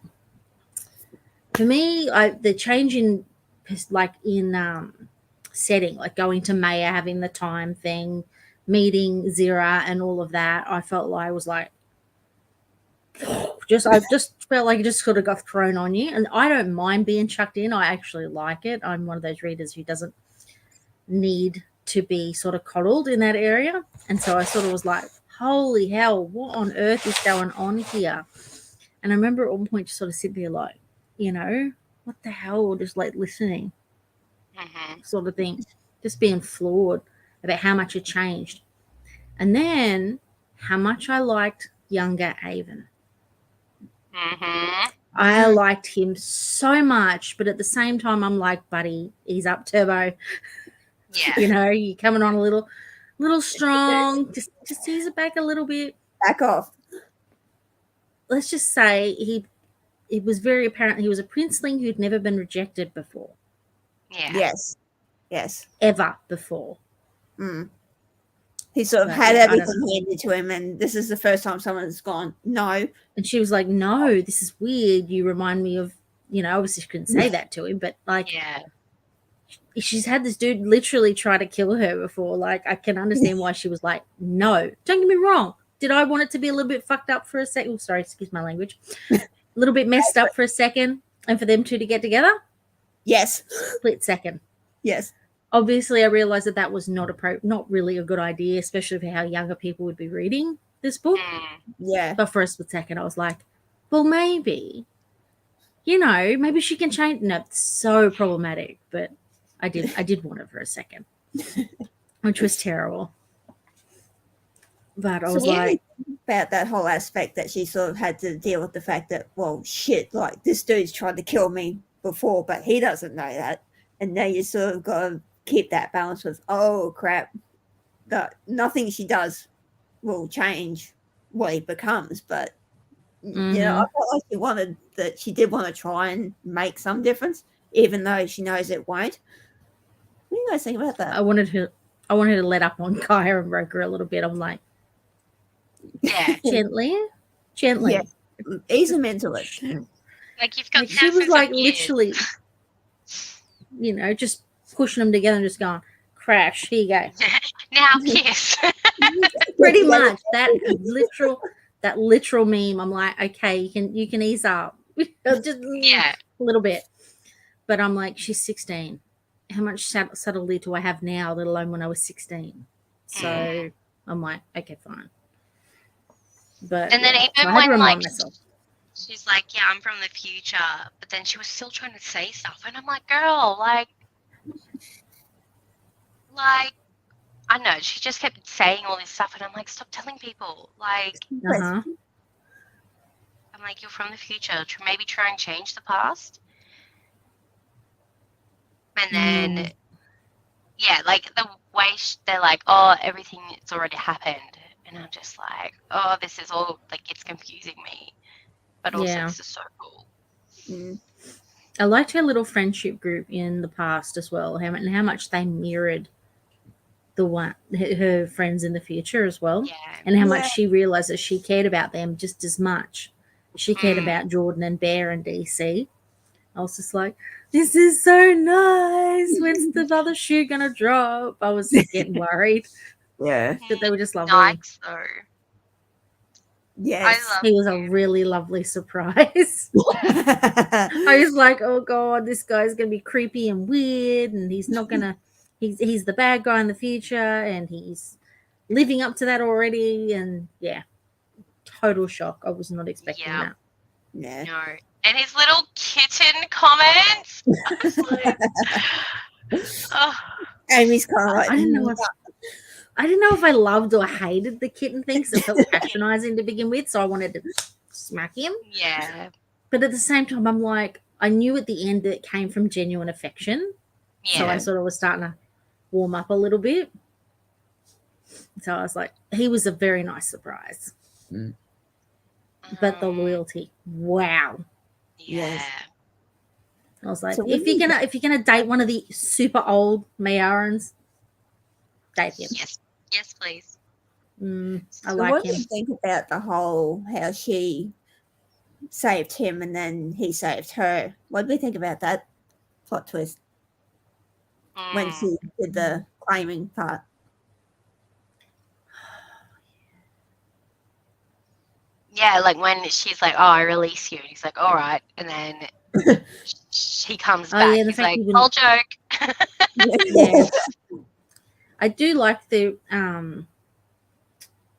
S3: For me, the change in setting, like going to Maya, having the time thing, meeting Zira, and all of that, I felt like I was like, I just felt like it just sort of got thrown on you. And I don't mind being chucked in. I actually like it. I'm one of those readers who doesn't need to be sort of coddled in that area. And so I sort of was like, holy hell, what on earth is going on here? And I remember at one point just sort of sitting there like, what the hell? Just like listening, sort of thing. Just being floored about how much it changed. And then how much I liked younger Avon. I liked him so much, but at the same time, I'm like, buddy, he's up turbo.
S2: Yeah.
S3: You're coming on a little strong. Just ease it back a little bit.
S1: Back off.
S3: Let's just say it was very apparent he was a princeling who'd never been rejected before.
S2: Yeah.
S1: Yes.
S3: Ever before.
S1: He sort of had everything handed to him, and this is the first time someone's gone, no.
S3: And she was like, no, this is weird. You remind me of, obviously she couldn't say that to him, but like, she's had this dude literally try to kill her before. Like, I can understand why she was like, no. Don't get me wrong. Did I want it to be a little bit fucked up for a second? Oh, sorry, excuse my language. A little bit messed up for a second, and for them two to get together?
S1: Yes.
S3: Split second.
S1: Yes.
S3: Obviously, I realized that was not really a good idea, especially for how younger people would be reading this book.
S1: Yeah.
S3: But for a split second, I was like, well, maybe, maybe she can change. No, it's so problematic. But I did want it for a second, which was terrible. But I was like,
S1: about that whole aspect that she sort of had to deal with the fact that, well, shit, like this dude's tried to kill me before, but he doesn't know that. And now you sort of got to keep that balance with, oh crap, that nothing she does will change what he becomes. But I felt like she did want to try and make some difference, even though she knows it won't. What do you guys think about that?
S3: I wanted her to let up on Kaya and Roker a little bit. I'm like, gently.
S1: Yeah. Ease him into it.
S2: Like you've got
S3: she was like literally, just pushing them together and just going, crash, here you go.
S2: Now kiss.
S3: Pretty much that literal meme. I'm like, okay, you can ease up. Just a little bit. But I'm like, she's 16. How much subtlety do I have now, let alone when I was 16? So I'm like, okay, fine. But
S2: and then even when like she's like, yeah, I'm from the future, but then she was still trying to say stuff, and I'm like, girl, like I know she just kept saying all this stuff, and I'm like, stop telling people. Like, I'm like, you're from the future. Maybe try and change the past. And then, like the way they're like, oh, everything it's already happened. And I'm just like, oh, this is all, like, it's confusing me. But also, this is so cool.
S3: I liked her little friendship group in the past as well, and how much they mirrored her friends in the future as well. Yeah. And how much she realized that she cared about them just as much. She cared about Jordan and Bear and DC. I was just like, this is so nice. When's the other shoe going to drop? I was getting worried.
S1: Yeah.
S3: But they were just lovely.
S2: Nikes, though.
S1: Yes.
S3: He was a really lovely surprise. I was like, oh, God, this guy's going to be creepy and weird, and he's not going to, he's the bad guy in the future, and he's living up to that already. And, total shock. I was not expecting that.
S1: Yeah.
S2: No. And his little kitten comments.
S1: Amy's kind of like,
S3: I didn't know if I loved or hated the kitten thing, because it felt patronizing to begin with, so I wanted to smack him.
S2: Yeah.
S3: But at the same time, I'm like, I knew at the end that it came from genuine affection. Yeah. So I sort of was starting to warm up a little bit. So I was like, he was a very nice surprise. but the loyalty. Wow.
S2: Yeah.
S1: Yes.
S3: I was like,
S1: So
S3: if you're gonna date one of the super old Mayarans, date him.
S2: Yes, please.
S3: I
S1: So
S3: like
S1: what do
S3: him.
S1: you think about the whole how she saved him and then he saved her? What do we think about that plot twist when she did the claiming part?
S2: Yeah, like when she's like, "Oh, I release you," and he's like, "All right," and then he comes back.
S3: Yeah, the
S2: He's
S3: fact
S2: like,
S3: he
S2: "All
S3: wouldn't.
S2: joke."
S3: Yeah, I do like the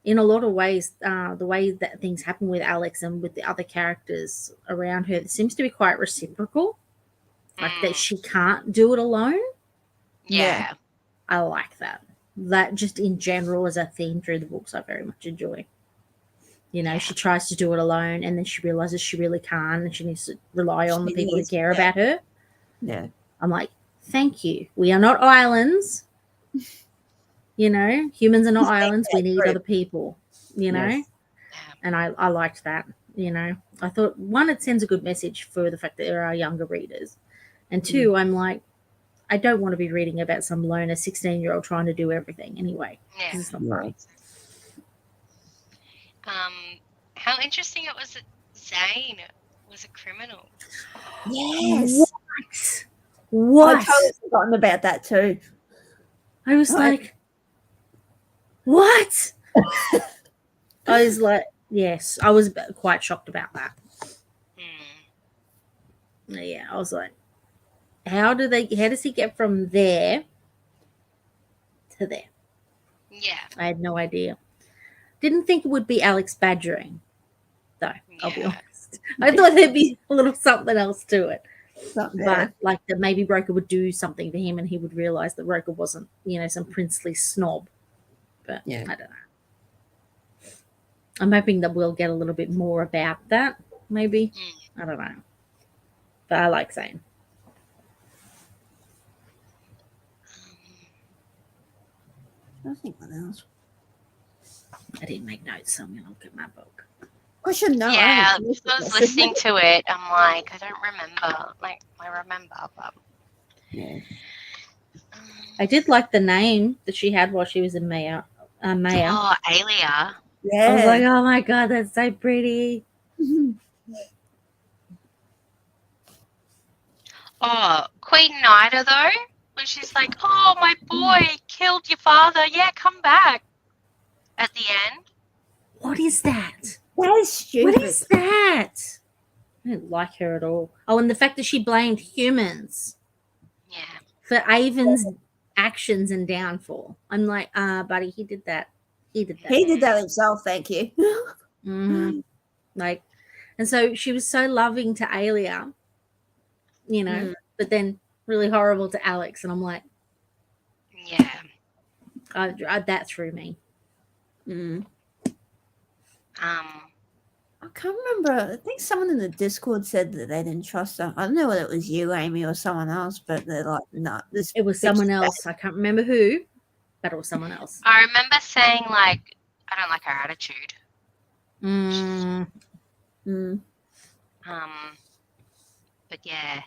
S3: in a lot of ways, the way that things happen with Alex and with the other characters around her, it seems to be quite reciprocal. Like that she can't do it alone.
S2: Yeah.
S3: I like that. That just in general as a theme through the books, I very much enjoy. You know, she tries to do it alone and then she realizes she really can't and she needs to rely on the people who care about her.
S1: Yeah.
S3: I'm like, thank you. We are not islands. You know, humans are not islands. We need other people, you know?
S1: Yes.
S3: And I liked that, you know. I thought, one, it sends a good message for the fact that there are younger readers. And two, I'm like, I don't want to be reading about some loner 16-year-old trying to do everything anyway.
S2: Yeah.
S3: It's not fun.
S2: How interesting it was that Zane was a criminal.
S1: Yes.
S3: What?
S1: I totally forgotten about that too.
S3: I was like, what? I was like, yes, I was quite shocked about that. Yeah, I was like, how does he get from there to there?
S2: Yeah.
S3: I had no idea. Didn't think it would be Alex badgering, though, I'll be honest. I thought there'd be a little something else to it. But like that maybe Roker would do something to him and he would realize that Roker wasn't, you know, some princely snob. But I don't know. I'm hoping that we'll get a little bit more about that, maybe. I don't know. But I like Zane.
S1: I think what else?
S2: I didn't make notes, so I'm going to look at my book.
S1: I should know.
S2: Yeah, I was listening to it. I'm like, I don't remember. Like, I remember, but...
S1: Yeah.
S3: I did like the name that she had while she was in Maya.
S2: Oh, Raelia.
S1: Yeah.
S3: I was like, oh my God, that's so pretty.
S2: Oh, Queen Nida, though, when she's like, oh, my boy killed your father. Yeah, come back. At the end.
S3: What is that?
S1: That is stupid.
S3: What is that? I didn't like her at all. Oh, and the fact that she blamed humans.
S2: Yeah.
S3: For Avon's actions and downfall. I'm like, buddy, he did that. He did that.
S1: He did that himself, thank you.
S3: Like, and so she was so loving to Raelia, you know, but then really horrible to Alex. And I'm like,
S2: yeah.
S3: That threw me.
S1: I can't remember. I think someone in the Discord said that they didn't trust her. I don't know whether it was you, Amy, or someone else, but they're like, no.
S3: It was someone else. I can't remember who, but it was someone else.
S2: I remember saying, like, I don't like her attitude. But yeah.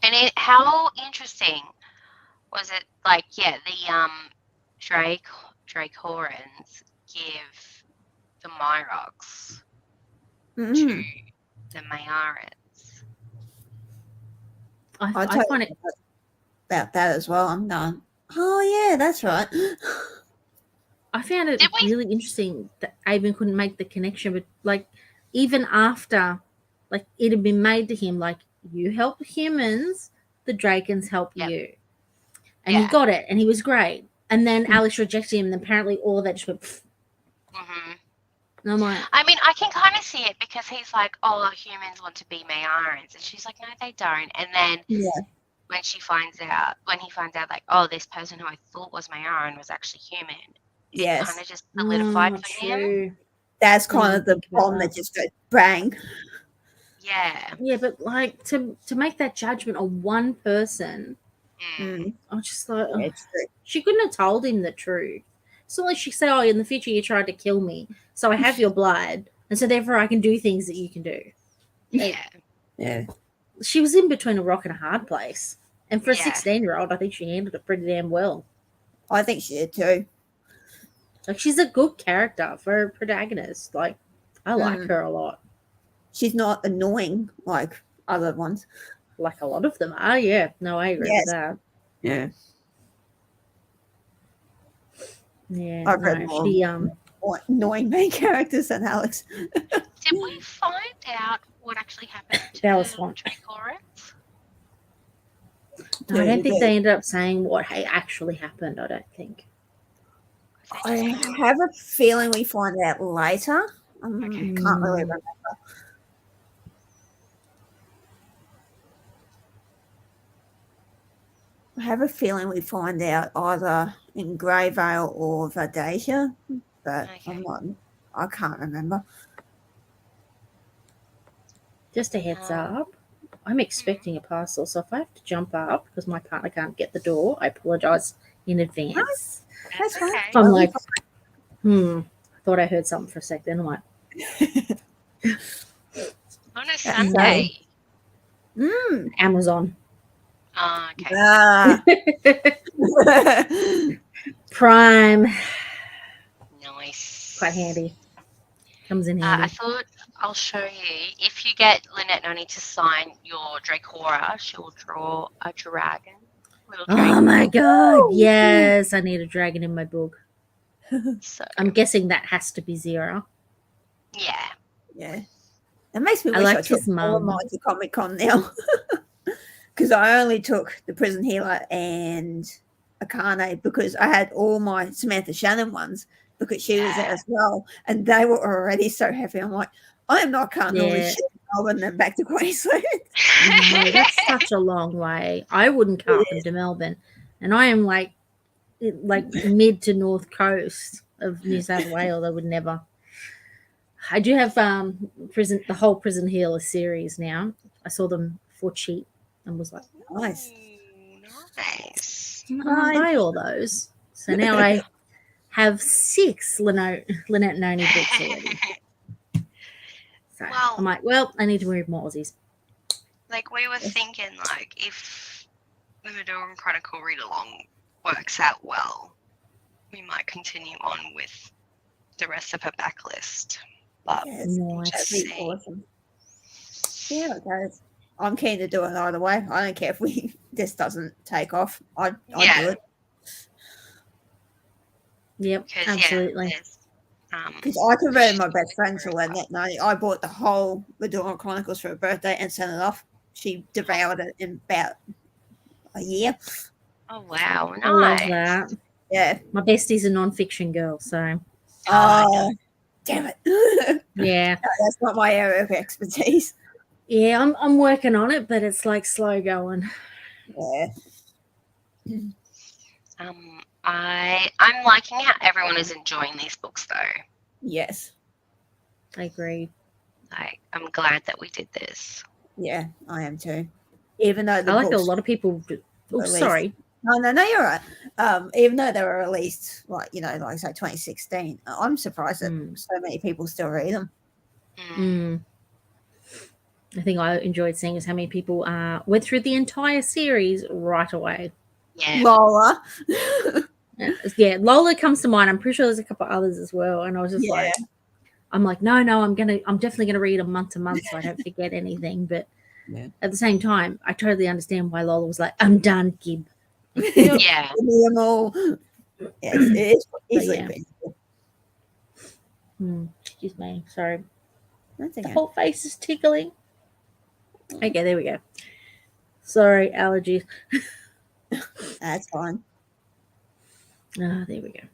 S2: And how interesting was it? Like, yeah, the Draekorans give the Myroks to the Mayarans.
S3: I find it
S1: about that as well. I'm going, oh yeah, that's right.
S3: I found it really interesting that Avon couldn't make the connection, but like even after, like it had been made to him, like you help humans, the Drakens help you, and he got it, and he was great. And then Alex rejected him, and apparently all of that just went. And I'm like,
S2: I mean, I can kind of see it because he's like, oh, humans want to be Mayarans, and she's like, no, they don't. And then when he finds out, like, oh, this person who I thought was Medoran was actually human. It kind of just solidified for him.
S1: That's kind of the bomb that just goes bang.
S2: Yeah.
S3: Yeah, but like to make that judgment on one person, I was just like, she couldn't have told him the truth. It's not like she say, "Oh, in the future you tried to kill me, so I have your blood, and so therefore I can do things that you can do."
S2: Yeah.
S1: Yeah.
S3: She was in between a rock and a hard place, and for a
S2: Yeah.
S3: 16-year-old, I think she handled it pretty damn well.
S1: I think she did too.
S3: Like, she's a good character for a protagonist. Like, I like her a lot.
S1: She's not annoying like other ones.
S3: Like a lot of them are. Yeah, no, I agree with that.
S1: Yeah.
S3: Yeah,
S1: I've read
S3: no,
S1: more annoying main characters than Alex.
S2: Did we find out what actually happened to
S3: That was fun.
S2: Draekora?
S3: No, I don't think they ended up saying what actually happened. I don't think.
S1: I have a feeling we find out later. I can't really remember. I have a feeling we find out either in Grey Vale or Vardasia, but I can't remember.
S3: Just a heads up. I'm expecting a parcel, so if I have to jump up because my partner can't get the door, I apologise in advance.
S1: That's okay.
S3: I'm like, I thought I heard something for a sec. Then I'm like,
S2: on a Sunday.
S3: Amazon.
S2: Oh, okay.
S3: Prime.
S2: Nice.
S3: Quite handy. Comes in handy.
S2: I thought I'll show you. If you get Lynette Noni to sign your Draekora, she will draw a dragon.
S3: Oh my god! Yes, I need a dragon in my book.
S2: So,
S3: I'm guessing that has to be Zero.
S2: Yeah.
S1: Yeah. It makes me
S3: I
S1: wish I
S3: liked
S1: took
S3: his
S1: all of
S3: mum.
S1: mine to Comic Con now. Because I only took the Prison Healer and Akane because I had all my Samantha Shannon ones because she was there as well. And they were already so heavy. I'm like, I am not cutting all this shit in Melbourne and then back to Queensland.
S3: No, that's such a long way. I wouldn't cart them to Melbourne. And I am like mid to north coast of New South Wales. I would never. I do have the whole Prison Healer series now. I saw them for cheap and was like,
S1: nice.
S3: I'll buy all those. So now I have 6 Lynette Noni books already. So I'm like, well, I need to read more Aussies.
S2: Like, we were thinking, like, if the Medoran Chronicle read-along works out well, we might continue on with the rest of her backlist. But
S1: That'd be awesome. Yeah, guys. I'm keen to do it either way. I don't care if this doesn't take off. I'd do it.
S3: Yep, absolutely.
S1: Because I converted my best friend to Lynette Noni. I bought the whole Medoran Chronicles for her birthday and sent it off. She devoured it in about a year.
S2: Oh, wow. Nice.
S3: I love that.
S1: Yeah.
S3: My bestie's a non-fiction girl, so.
S1: Oh, damn it.
S3: Yeah.
S1: No, that's not my area of expertise.
S3: Yeah, I'm working on it, but it's like slow going.
S1: Yeah.
S2: I'm liking how everyone is enjoying these books, though.
S1: Yes.
S3: I agree.
S2: Like, I'm glad that we did this.
S1: Yeah, I am too. Even though
S3: I like a lot of people. Sorry.
S1: No, you're right. Even though they were released, like I say, 2016, I'm surprised that so many people still read them.
S3: I think I enjoyed seeing is how many people went through the entire series right away.
S2: Yeah.
S1: Lola.
S3: Yeah, Lola comes to mind. I'm pretty sure there's a couple others as well. And I was just like, I'm like, no, I'm definitely gonna read them month to month so I don't forget anything. But at the same time, I totally understand why Lola was like, I'm done, Gib.
S2: Yeah.
S1: It's easily painful.
S3: Excuse me. Sorry.
S1: That's okay.
S3: The whole face is tickling. Okay, there we go. Sorry, allergies.
S1: That's fine.
S3: There we go.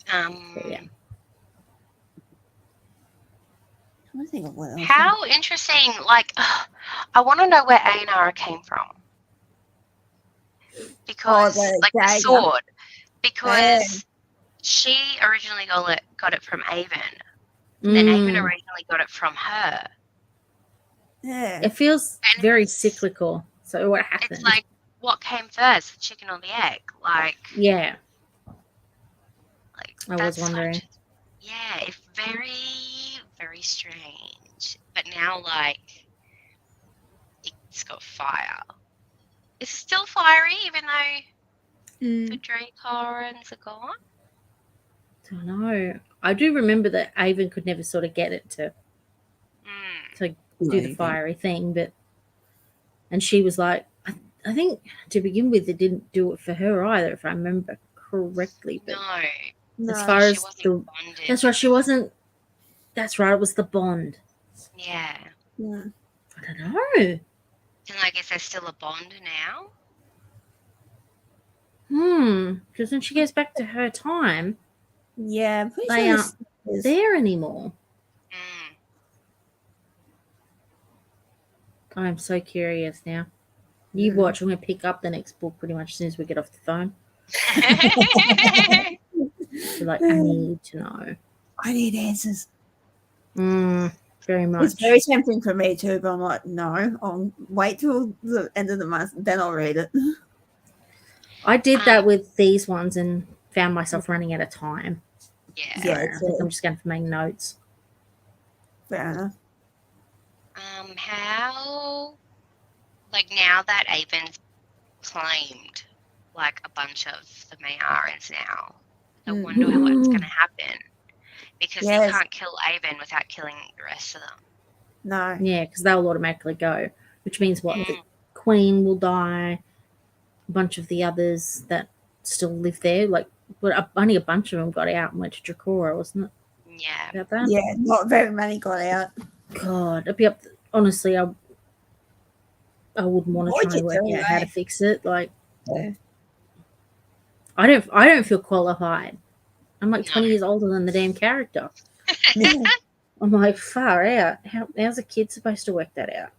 S3: Yeah.
S1: I think of what else.
S2: How interesting! Like, I want to know where Ainara came from because, the sword, because she originally got it from Avon. Then Avon originally got it from her.
S1: Yeah.
S3: It feels very cyclical. So what happened?
S2: It's like, what came first, the chicken or the egg? Like,
S3: Yeah,
S2: like
S3: I was wondering.
S2: Yeah, it's very, very strange. But now, like, it's got fire. Is it still fiery, even though the Draekorans are gone?
S3: I don't know. I do remember that Avon could never sort of get it to do the fiery thing, and she was like, I think to begin with, it didn't do it for her either, if I remember correctly. But
S2: No,
S3: as far as
S2: wasn't bonded.
S3: that's right, she wasn't. That's right, it was the bond.
S2: Yeah.
S3: I don't know.
S2: And I guess there's still a bond now.
S3: Because when she goes back to her time,
S1: yeah,
S3: they aren't there anymore. I'm so curious now. You watch. I'm going to pick up the next book pretty much as soon as we get off the phone. Like, I need to know.
S1: I need answers.
S3: Very much.
S1: It's very tempting for me too, but I'm like, no, I'll wait till the end of the month, then I'll read it.
S3: I did that with these ones and found myself running out of time.
S2: Yeah.
S3: So I think I'm just going to make notes.
S1: Fair enough.
S2: How, like, now that Avon's claimed, like, a bunch of the Mayarans now, I wonder what's going to happen. Because they can't kill Avon without killing the rest of them.
S1: No.
S3: Yeah, because they'll automatically go, which means what? The Queen will die, a bunch of the others that still live there, like, but only a bunch of them got out and went to Draekora, wasn't it?
S2: Yeah.
S3: About that?
S1: Yeah, not very many got out.
S3: God, it'd be up. Honestly, I wouldn't want to try and work out how to fix it. Like, I don't feel qualified. I'm like 20 years older than the damn character. I'm like, far out. How's a kid supposed to work that out?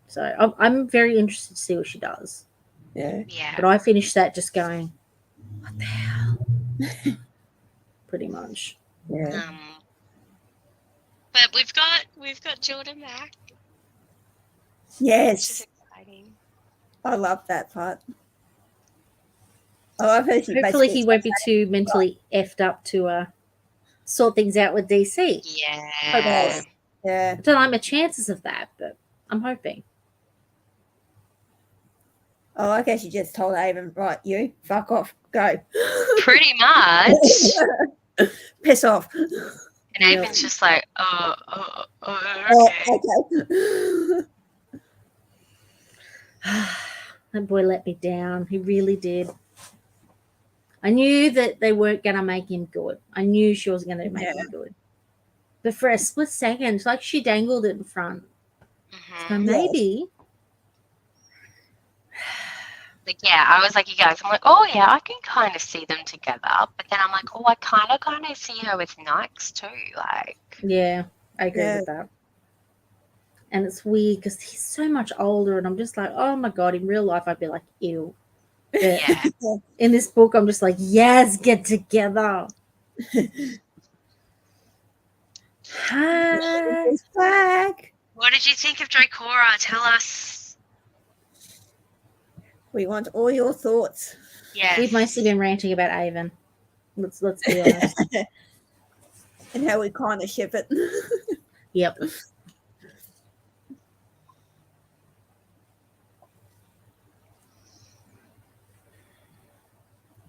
S3: So I'm very interested to see what she does.
S1: Yeah.
S3: But I finished that just going, what the hell? Pretty much.
S1: Yeah.
S2: But we've got Jordan back.
S1: Yes.
S2: Which is exciting.
S1: I love that part. I love how
S3: hopefully he won't be too mentally effed up to sort things out with DC.
S2: Yeah.
S1: Yeah.
S3: I don't like my chances of that, but I'm hoping.
S1: Oh, I guess you just told Avon, right, you, fuck off, go.
S2: Pretty much.
S1: Piss off.
S2: And Avon's just like, okay.
S1: Okay.
S3: That boy let me down. He really did. I knew that they weren't going to make him good. I knew she was going to make him good. But for a split second, like she dangled it in front. So maybe.
S2: Like, yeah, I was like, you guys, I'm like, oh, yeah, I can kind of see them together. But then I'm like, oh, I kind of see her with Nikes too. Like,
S3: yeah, I agree with that. And it's weird because he's so much older, and I'm just like, oh my God, in real life, I'd be like, ew. But in this book, I'm just like, yes, get together. Hi.
S1: He's back.
S2: What did you think of Draekora? Tell us.
S1: We want all your thoughts.
S2: Yeah.
S3: We've mostly been ranting about Avon. Let's be honest.
S1: And how we kind of ship it.
S3: Yep.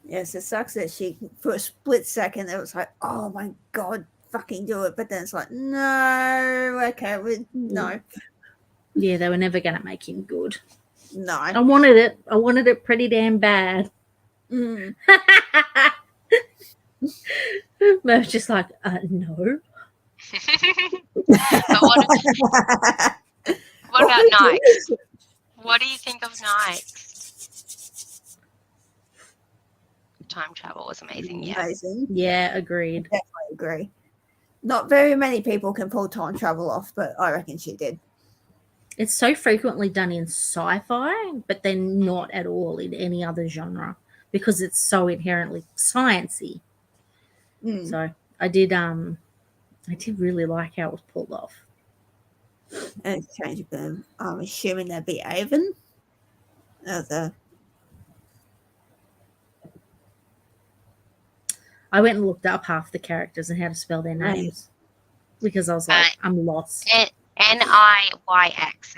S1: Yes, it sucks that she, for a split second, it was like, oh my God, fucking do it. But then it's like, no, okay, no.
S3: Yeah, they were never going to make him good.
S1: No.
S3: I wanted it. I wanted it pretty damn bad.
S1: Mm.
S3: Merv's just like, no.
S2: What about Nikes? What do you think of Nikes? Time travel was amazing. Yeah.
S1: Amazing.
S3: Yeah, agreed.
S1: Definitely agree. Not very many people can pull time travel off, but I reckon she did.
S3: It's so frequently done in sci-fi, but then not at all in any other genre because it's so inherently sciencey. So I did really like how it was pulled off.
S1: And it's changed them. I'm assuming that'd be Avon.
S3: I went and looked up half the characters and how to spell their names because I was like, I'm lost.
S2: NIYX, I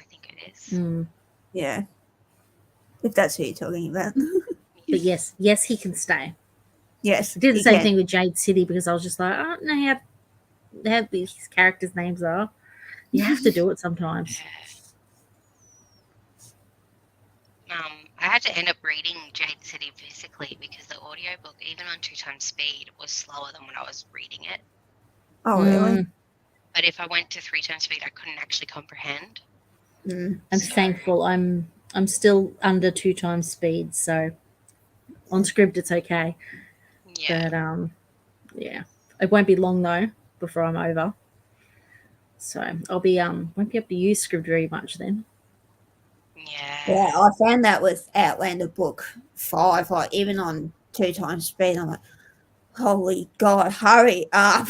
S2: think it is.
S1: Yeah. If that's who you're talking about.
S3: But yes, he can stay.
S1: Yes.
S3: I did the same thing with Jade City because I was just like, I don't know how these characters' names are. You have to do it sometimes.
S2: I had to end up reading Jade City physically because the audiobook, even on 2x speed, was slower than when I was reading it.
S1: Oh, really?
S2: But if I went to 3x speed, I couldn't actually comprehend.
S3: I'm thankful. I'm still under 2x speed, so on script it's okay.
S2: Yeah.
S3: But yeah, it won't be long though before I'm over. So I'll be won't be able to use script very much then.
S1: Yeah, I found that with Outlander book 5, like even on 2x speed, I'm like, holy God, hurry up.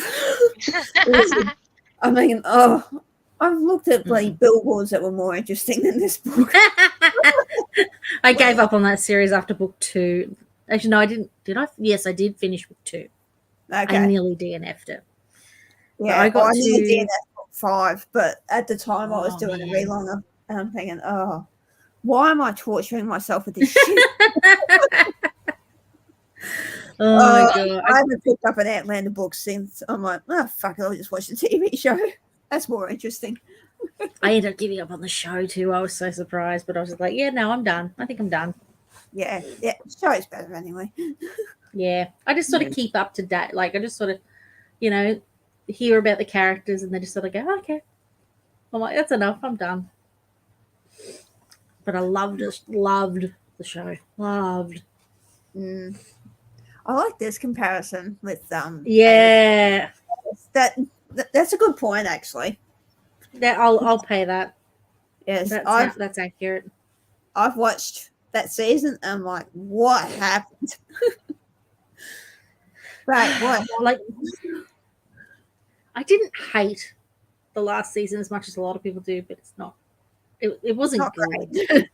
S1: I mean, I've looked at bloody billboards that were more interesting than this book.
S3: I gave up on that series after book 2. Actually, no, I didn't. Did I? Yes, I did finish book 2.
S1: Okay.
S3: I nearly DNF'd it.
S1: Yeah, I nearly DNF'd book 5, but at the time I was doing a relong and I'm thinking, why am I torturing myself with this shit?
S3: Oh my God.
S1: I haven't picked up an Outlander book since. I'm like, fuck it, I'll just watch the TV show. That's more interesting.
S3: I ended up giving up on the show too. I was so surprised, but I was just like, yeah, no, I'm done. I think I'm done.
S1: Yeah, the show's better anyway.
S3: Yeah, I just sort of keep up to date. Like, I just sort of, hear about the characters and then just sort of go, oh, okay. I'm like, that's enough. I'm done. But I loved the show. Loved.
S1: I like this comparison with
S3: Yeah.
S1: That's a good point, actually.
S3: I'll pay that.
S1: Yes,
S3: that's accurate.
S1: I've watched that season and I'm like, what happened? Right, what?
S3: Like, I didn't hate the last season as much as a lot of people do, but it's not. It wasn't
S1: not
S3: good.
S1: great.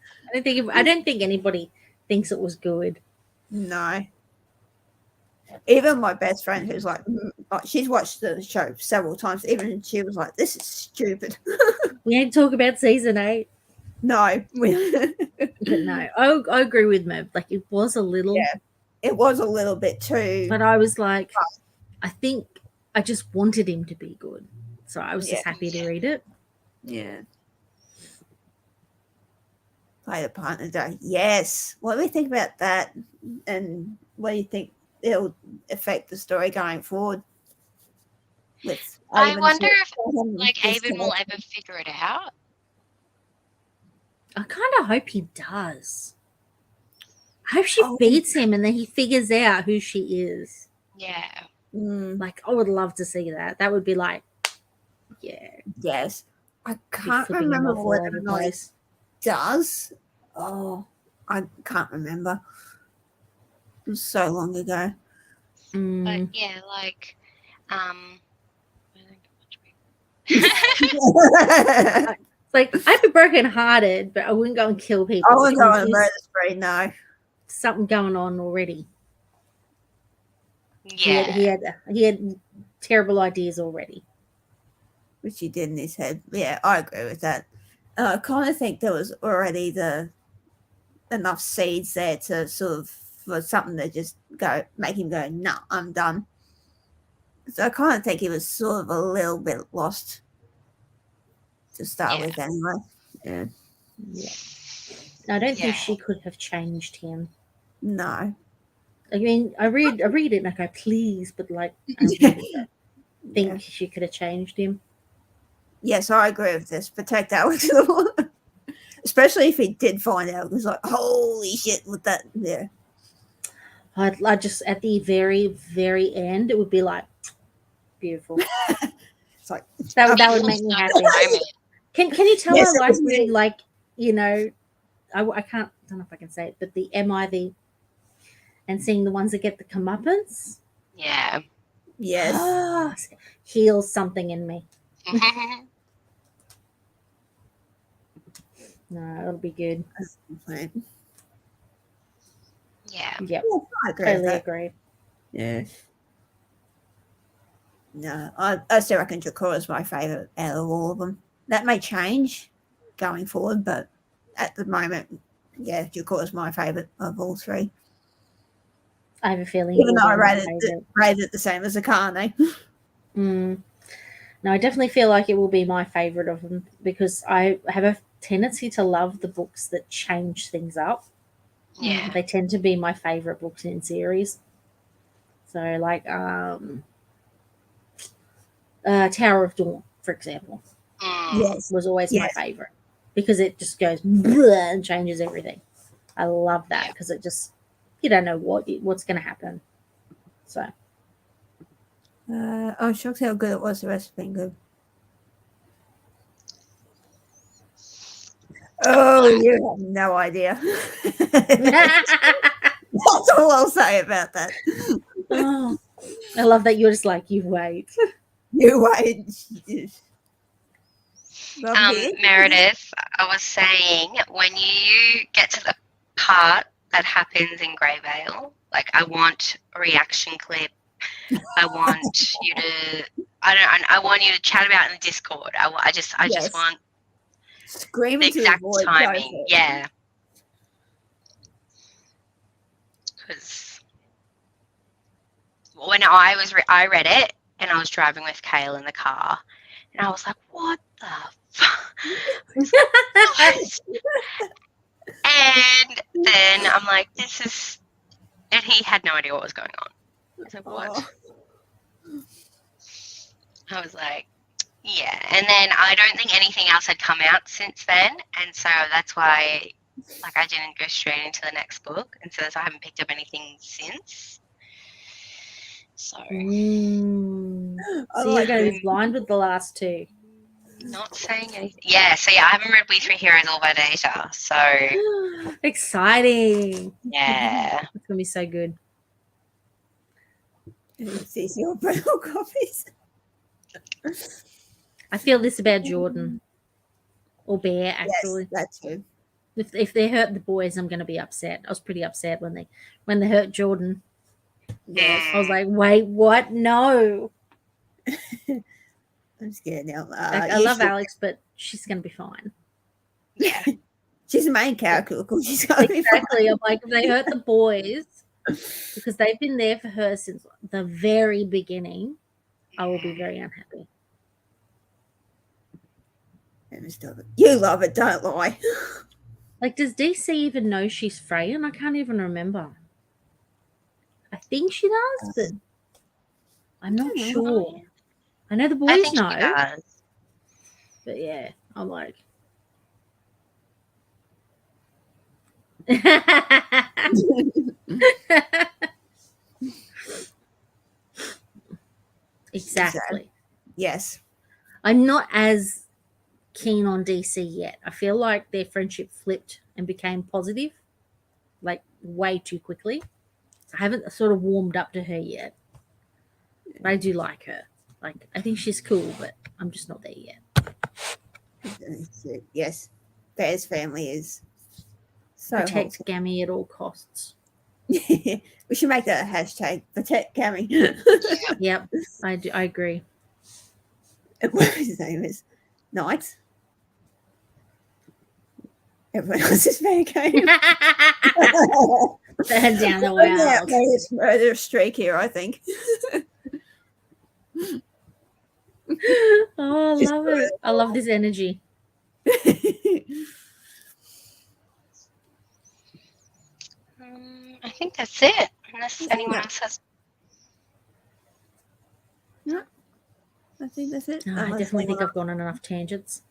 S3: I don't think anybody thinks it was good.
S1: No. Even my best friend, who's like, she's watched the show several times. Even she was like, "This is stupid."
S3: We ain't talk about season 8.
S1: No,
S3: but no, I agree with Merv. Like, it was a little.
S1: Yeah, it was a little bit too.
S3: But I was like, I think I just wanted him to be good, so I was just happy to read it.
S1: Yeah. Play the partner day. Yes. What do we think about that? And what do you think it'll affect the story going forward?
S2: I wonder if Avon will ever figure it out.
S3: I kind of hope he does. I hope she beats him and then he figures out who she is.
S2: Yeah.
S3: Like, I would love to see that. That would be like, yeah.
S1: Yes. I can't remember what it does. Oh, I can't remember. It was so long ago.
S2: But yeah, like,
S3: like, I'd be broken-hearted, but I wouldn't go and kill people.
S1: I wouldn't go on a murder spree, no.
S3: Something going on already.
S2: Yeah.
S3: He had terrible ideas already.
S1: Which he did in his head. Yeah, I agree with that. I kind of think there was already enough seeds there to sort of, for something to just make him go, nah, I'm done. So I kind of think he was sort of a little bit lost to start with anyway. Yeah.
S3: I don't think she could have changed him.
S1: No.
S3: I mean, I read it and I go, please, but like, I think she could have changed him. Yes,
S1: I agree with this. Protect Alex. Especially if he did find out. It was like, holy shit, with that. Yeah.
S3: I'd just, at the very, very end, it would be like, beautiful.
S1: It's like,
S3: that would make me happy. Can you tell I like reading, like, I can't, I don't know if I can say it, but the MIV and seeing the ones that get the comeuppance.
S2: Yeah.
S1: Yes.
S3: Heals something in me. No, it'll be good.
S2: Yeah.
S3: Yep.
S1: Yeah, I agree with
S3: Totally
S1: that.
S3: agree.
S1: Yeah. No, I still reckon Draekora is my favourite out of all of them. That may change going forward, but at the moment, yeah, Draekora is my favourite of all three.
S3: I have a feeling
S1: Even
S3: it
S1: though I
S3: will be my
S1: rate it the same as Akane.
S3: No, I definitely feel like it will be my favourite of them because I have a tendency to love the books that change things up.
S2: Yeah.
S3: They tend to be my favourite books in series. So, like Tower of Dawn, for example,
S1: Yes.
S3: was always my
S1: Yes.
S3: favourite because it just goes and changes everything. I love that because it just, you don't know what's going to happen. So,
S1: I was shocked how good it was. The rest have been good. Oh, you have no idea. That's all I'll say about that.
S3: oh, I love that you're just like, you wait.
S1: You wait. Okay.
S2: Meredith, I was saying when you get to the part that happens in Greyvale, like I want a reaction clip. I want you to. I want you to chat about it in the Discord. I just
S1: Yes.
S2: want
S1: Scream
S2: the
S1: into the
S2: exact
S1: void.
S2: timing. Yeah. Because when I read it and I was driving with Kale in the car, and I was like, "What the fuck?" And then I'm like, "This is," and he had no idea what was going on. I was like, "What?"
S1: Oh.
S2: I was like, "Yeah." And then I don't think anything else had come out since then, and so that's why, like, I didn't go straight into the next book, and so I haven't picked up anything since. So,
S1: I
S3: So you're
S1: like
S3: going to
S1: this.
S3: be blind with the last two.
S2: not saying anything. Yeah, so yeah, I haven't read We Three Heroes all by Data, so
S3: Exciting.
S2: yeah.
S3: It's going to be so good.
S1: It's your photo copies.
S3: I feel this about Jordan. Or Bear, actually.
S1: Yes, that too.
S3: If they hurt the boys, I'm going to be upset. I was pretty upset when they hurt Jordan.
S1: Yes.
S3: I was like, wait, what? No.
S1: I'm scared now.
S3: Like, I love Alex, but she's going to be fine.
S2: Yeah.
S1: She's the main character. Of course, she's going to be fine.
S3: Exactly. I'm like, if they hurt the boys, because they've been there for her since the very beginning, I will be very unhappy.
S1: You love it, don't lie.
S3: Like, does DC even know she's Freyan? I can't even remember. I think she does, but I'm not sure. I know the
S2: I
S3: boys
S2: think
S3: know.
S2: she does.
S3: But yeah, I'm like. Exactly.
S1: Yes.
S3: I'm not as keen on DC yet. I feel like their friendship flipped and became positive, like way too quickly. I haven't sort of warmed up to her yet. But I do like her. Like, I think she's cool, but I'm just not there yet.
S1: Yes. Bear's family is so
S3: Protect
S1: wholesome.
S3: Gammy at all costs.
S1: We should make that a hashtag. Protect Gammy.
S3: Yep, I agree.
S1: What his name is? Knight. Everyone else's fair game.
S3: Burn down the world.
S1: Yeah, it's murder streak here, I think.
S3: Oh, I love it. I love this energy.
S2: I think that's it. Unless anyone else has.
S1: No, I think that's it.
S3: Oh, I definitely think I've gone on enough tangents.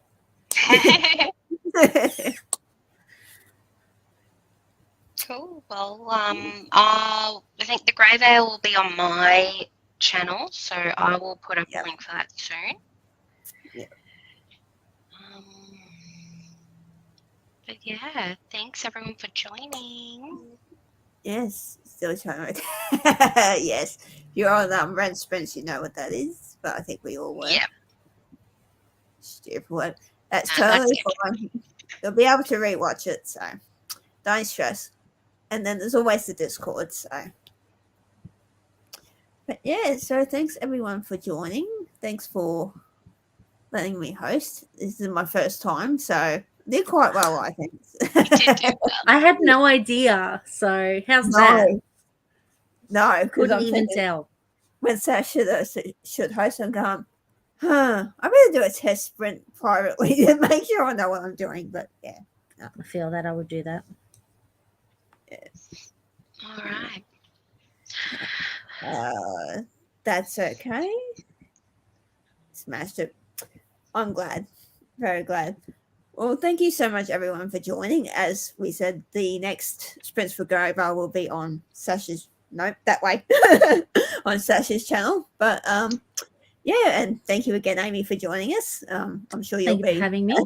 S2: Cool. Well, I think the Greyvale will be on my channel, so I will put up a link for that soon.
S1: Yeah.
S2: But yeah, thanks everyone for joining.
S1: Yes, still trying to. Yes, if you're on Rent Spence, you know what that is, but I think we all were.
S2: Yeah.
S1: Stupid. That's totally fine. You'll be able to rewatch it, so don't stress. And then there's always the Discord. So, but yeah, so thanks everyone for joining. Thanks for letting me host. This is my first time, so I did quite well, I think.
S2: You did do well.
S3: I had no idea. So how's that?
S1: No, because
S3: Couldn't
S1: I'm
S3: even
S1: thinking
S3: tell.
S1: when Sash should host, I'm going, I better do a test sprint privately to make sure I know what I'm doing. But yeah.
S3: I feel that I would do that.
S1: Yes.
S2: All right.
S1: That's okay. Smashed it. I'm glad. Very glad. Well, thank you so much, everyone, for joining. As we said, the next Sprints for Grover will be on Sash's, that way, on Sash's channel. But yeah, and thank you again, Amy, for joining us. I'm sure you'll be
S3: having me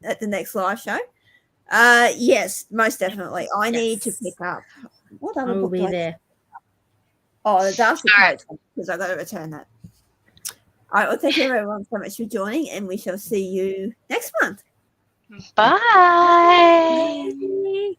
S1: at the next live show. Yes, most definitely. I need to pick up. What other
S3: I will
S1: book
S3: be
S1: do I
S3: there.
S1: Oh, the Darcy Coach, because I got to return that. All right, well, thank you everyone so much for joining, and we shall see you next month.
S2: Bye.
S3: Bye.